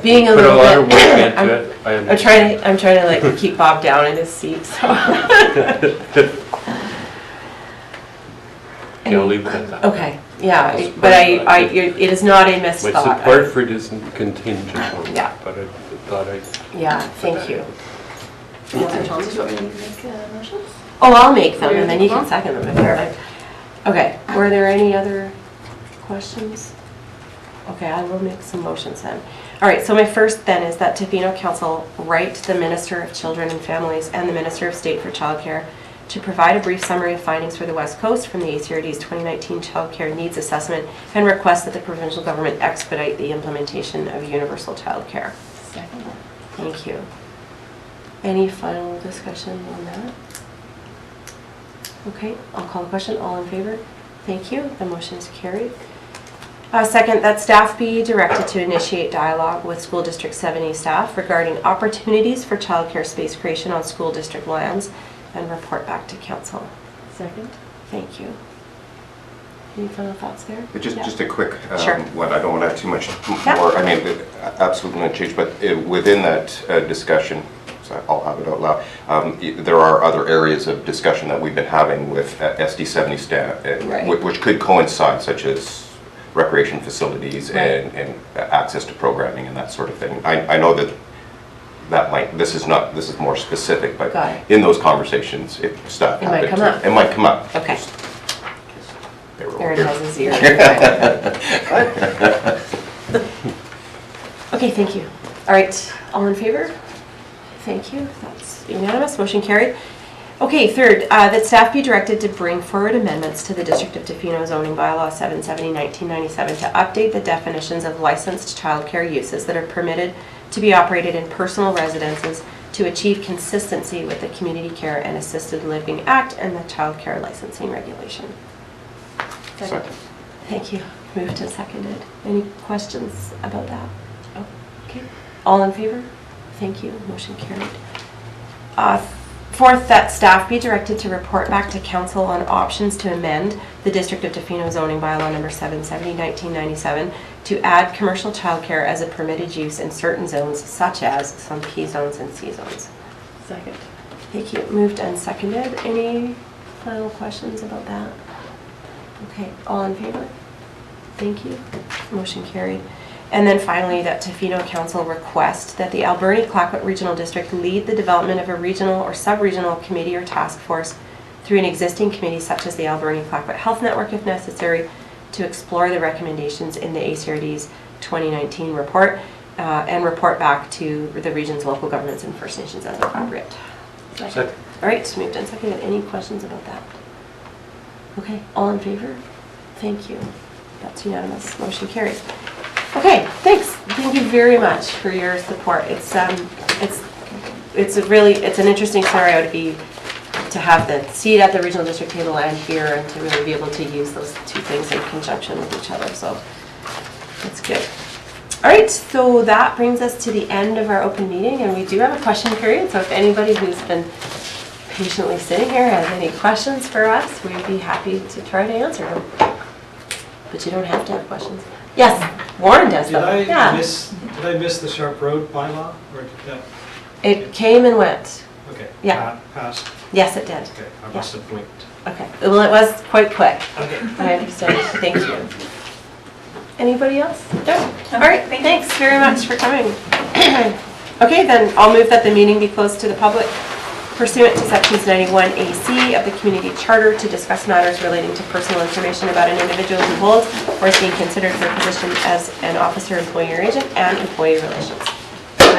being a Put little a lot of bit. work into it. I'm trying to like keep Bob down in his seat. So. Okay, I'll leave it at that. Okay. Yeah, but it is not a missed My thought. support for it isn't contingent on Yeah. that, but I thought Yeah, thank you. Councillor Thomas, do you want me to make motions? Oh, I'll make them and then you can second them if you're like. Okay, were there any other questions? Okay, I will make some motions then. All right, so my first then is that Tofino Council write the Minister of Children and Families and the Minister of State for Childcare to provide a brief summary of findings for the West Coast from the ACRD's 2019 Childcare Needs Assessment and request that the provincial government expedite the implementation of universal childcare. Second. Thank you. Any final discussion on that? Okay, I'll call the question. All in favor? Thank you. The motion is carried. Second, that staff be directed to initiate dialogue with School District 7A staff regarding opportunities for childcare space creation on school district lands and report back to council. Second. Thank you. Any final thoughts there? Just a quick Sure. one. I don't want to add too much Yeah. more. I mean, absolutely no change, but within that discussion, so I'll have it out loud, there are other areas of discussion that we've been having with SD70 staff, Right. which could coincide, such as recreation facilities Right. and access to programming and that sort of thing. I know that might, this is more specific, but Got it. in those conversations, if stuff It might happened come to- up. It might come up. Okay. Just- they were over Aaron here. has his ear. Okay, thank you. All right, all in favor? Thank you. That's unanimous. Motion carried. Okay, third, that staff be directed to bring forward amendments to the District of Tofino zoning bylaw 770/1997 to update the definitions of licensed childcare uses that are permitted to be operated in personal residences to achieve consistency with the Community Care and Assisted Living Act and the Child Care Licensing Regulation. Second. Thank you. Moved and seconded. Any questions about that? Oh, okay. All in favor? Thank you. Motion carried. Fourth, that staff be directed to report back to council on options to amend the District of Tofino zoning bylaw number 770/1997 to add commercial childcare as a permitted use in certain zones such as some P zones and C zones. Second. Thank you. Moved and seconded. Any final questions about that? Okay, all in favor? Thank you. Motion carried. And then finally, that Tofino Council request that the Alberni-Clayoquot Regional District lead the development of a regional or sub-regional committee or task force through an existing committee such as the Alberni-Clayoquot Health Network if necessary to explore the recommendations in the ACRD's 2019 report and report back to the region's local governments and First Nations as appropriate. Second. All right, so moved and seconded. Any questions about that? Okay, all in favor? Thank you. That's unanimous. Motion carries. Okay, thanks. Thank you very much for your support. It's an interesting scenario to have the seat at the regional district table and here, and to really be able to use those two things in conjunction with each other. So that's good. All right, so that brings us to the end of our open meeting, and we do have a question period. So if anybody who's been patiently sitting here has any questions for us, we'd be happy to try to answer them. But you don't have to have questions. Yes, Warren does though. Did Yeah. I miss the Sharp Road bylaw, or did that, It came and went. okay. Yeah. Passed, Yes, it did. okay, I must have blinked. Okay, well, it was quite quick. Okay. I understand. Thank you. Anybody else? No? All right, thanks very much for coming. Okay, then I'll move that the meeting be closed to the public pursuant to sections 91AC of the Community Charter to discuss matters relating to personal information about an individual who holds or is being considered for a position as an officer, employee, or agent, and employee relations. All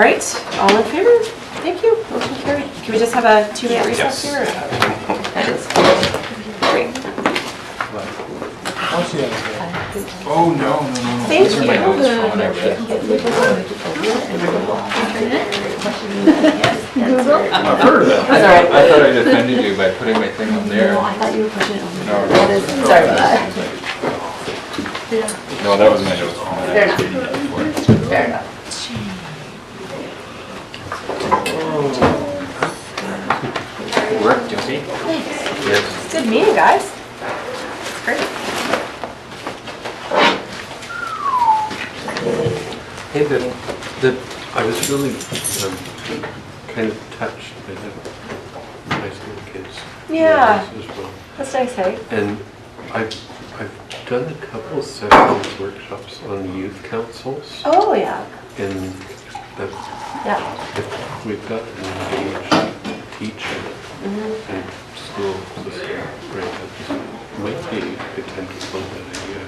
right, all in favor? Thank you. Motion carried. Can we just have a 2-minute recess here? Great. Oh, no. Thank These are my you. notes from when I read. I've heard of that. That's all right. I thought I'd offended you by putting my thing on there. I thought you were pushing it over. No, Sorry about that. no, that was my notes from when I read it before. Fair enough. Good work, Josie. Thanks. Good meeting, guys. Great. Hey, I was really kind of touched by the high school kids. Yeah. As well. That's nice, hey? And I've done a couple sessions, workshops on youth councils, Oh, yeah. and that Yeah. if we've got an engaged teacher in school system, right, that might be potential that idea.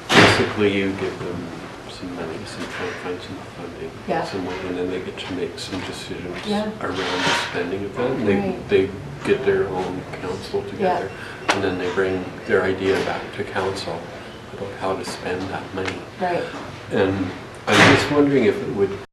Basically, you give them some monies and try and find some funding. Yeah. Some way, and then they get to make some decisions Yeah. around the spending of that. And Right. they get their own council together, and then they bring their idea back to council about how to spend that money. Right. And I'm just wondering if it would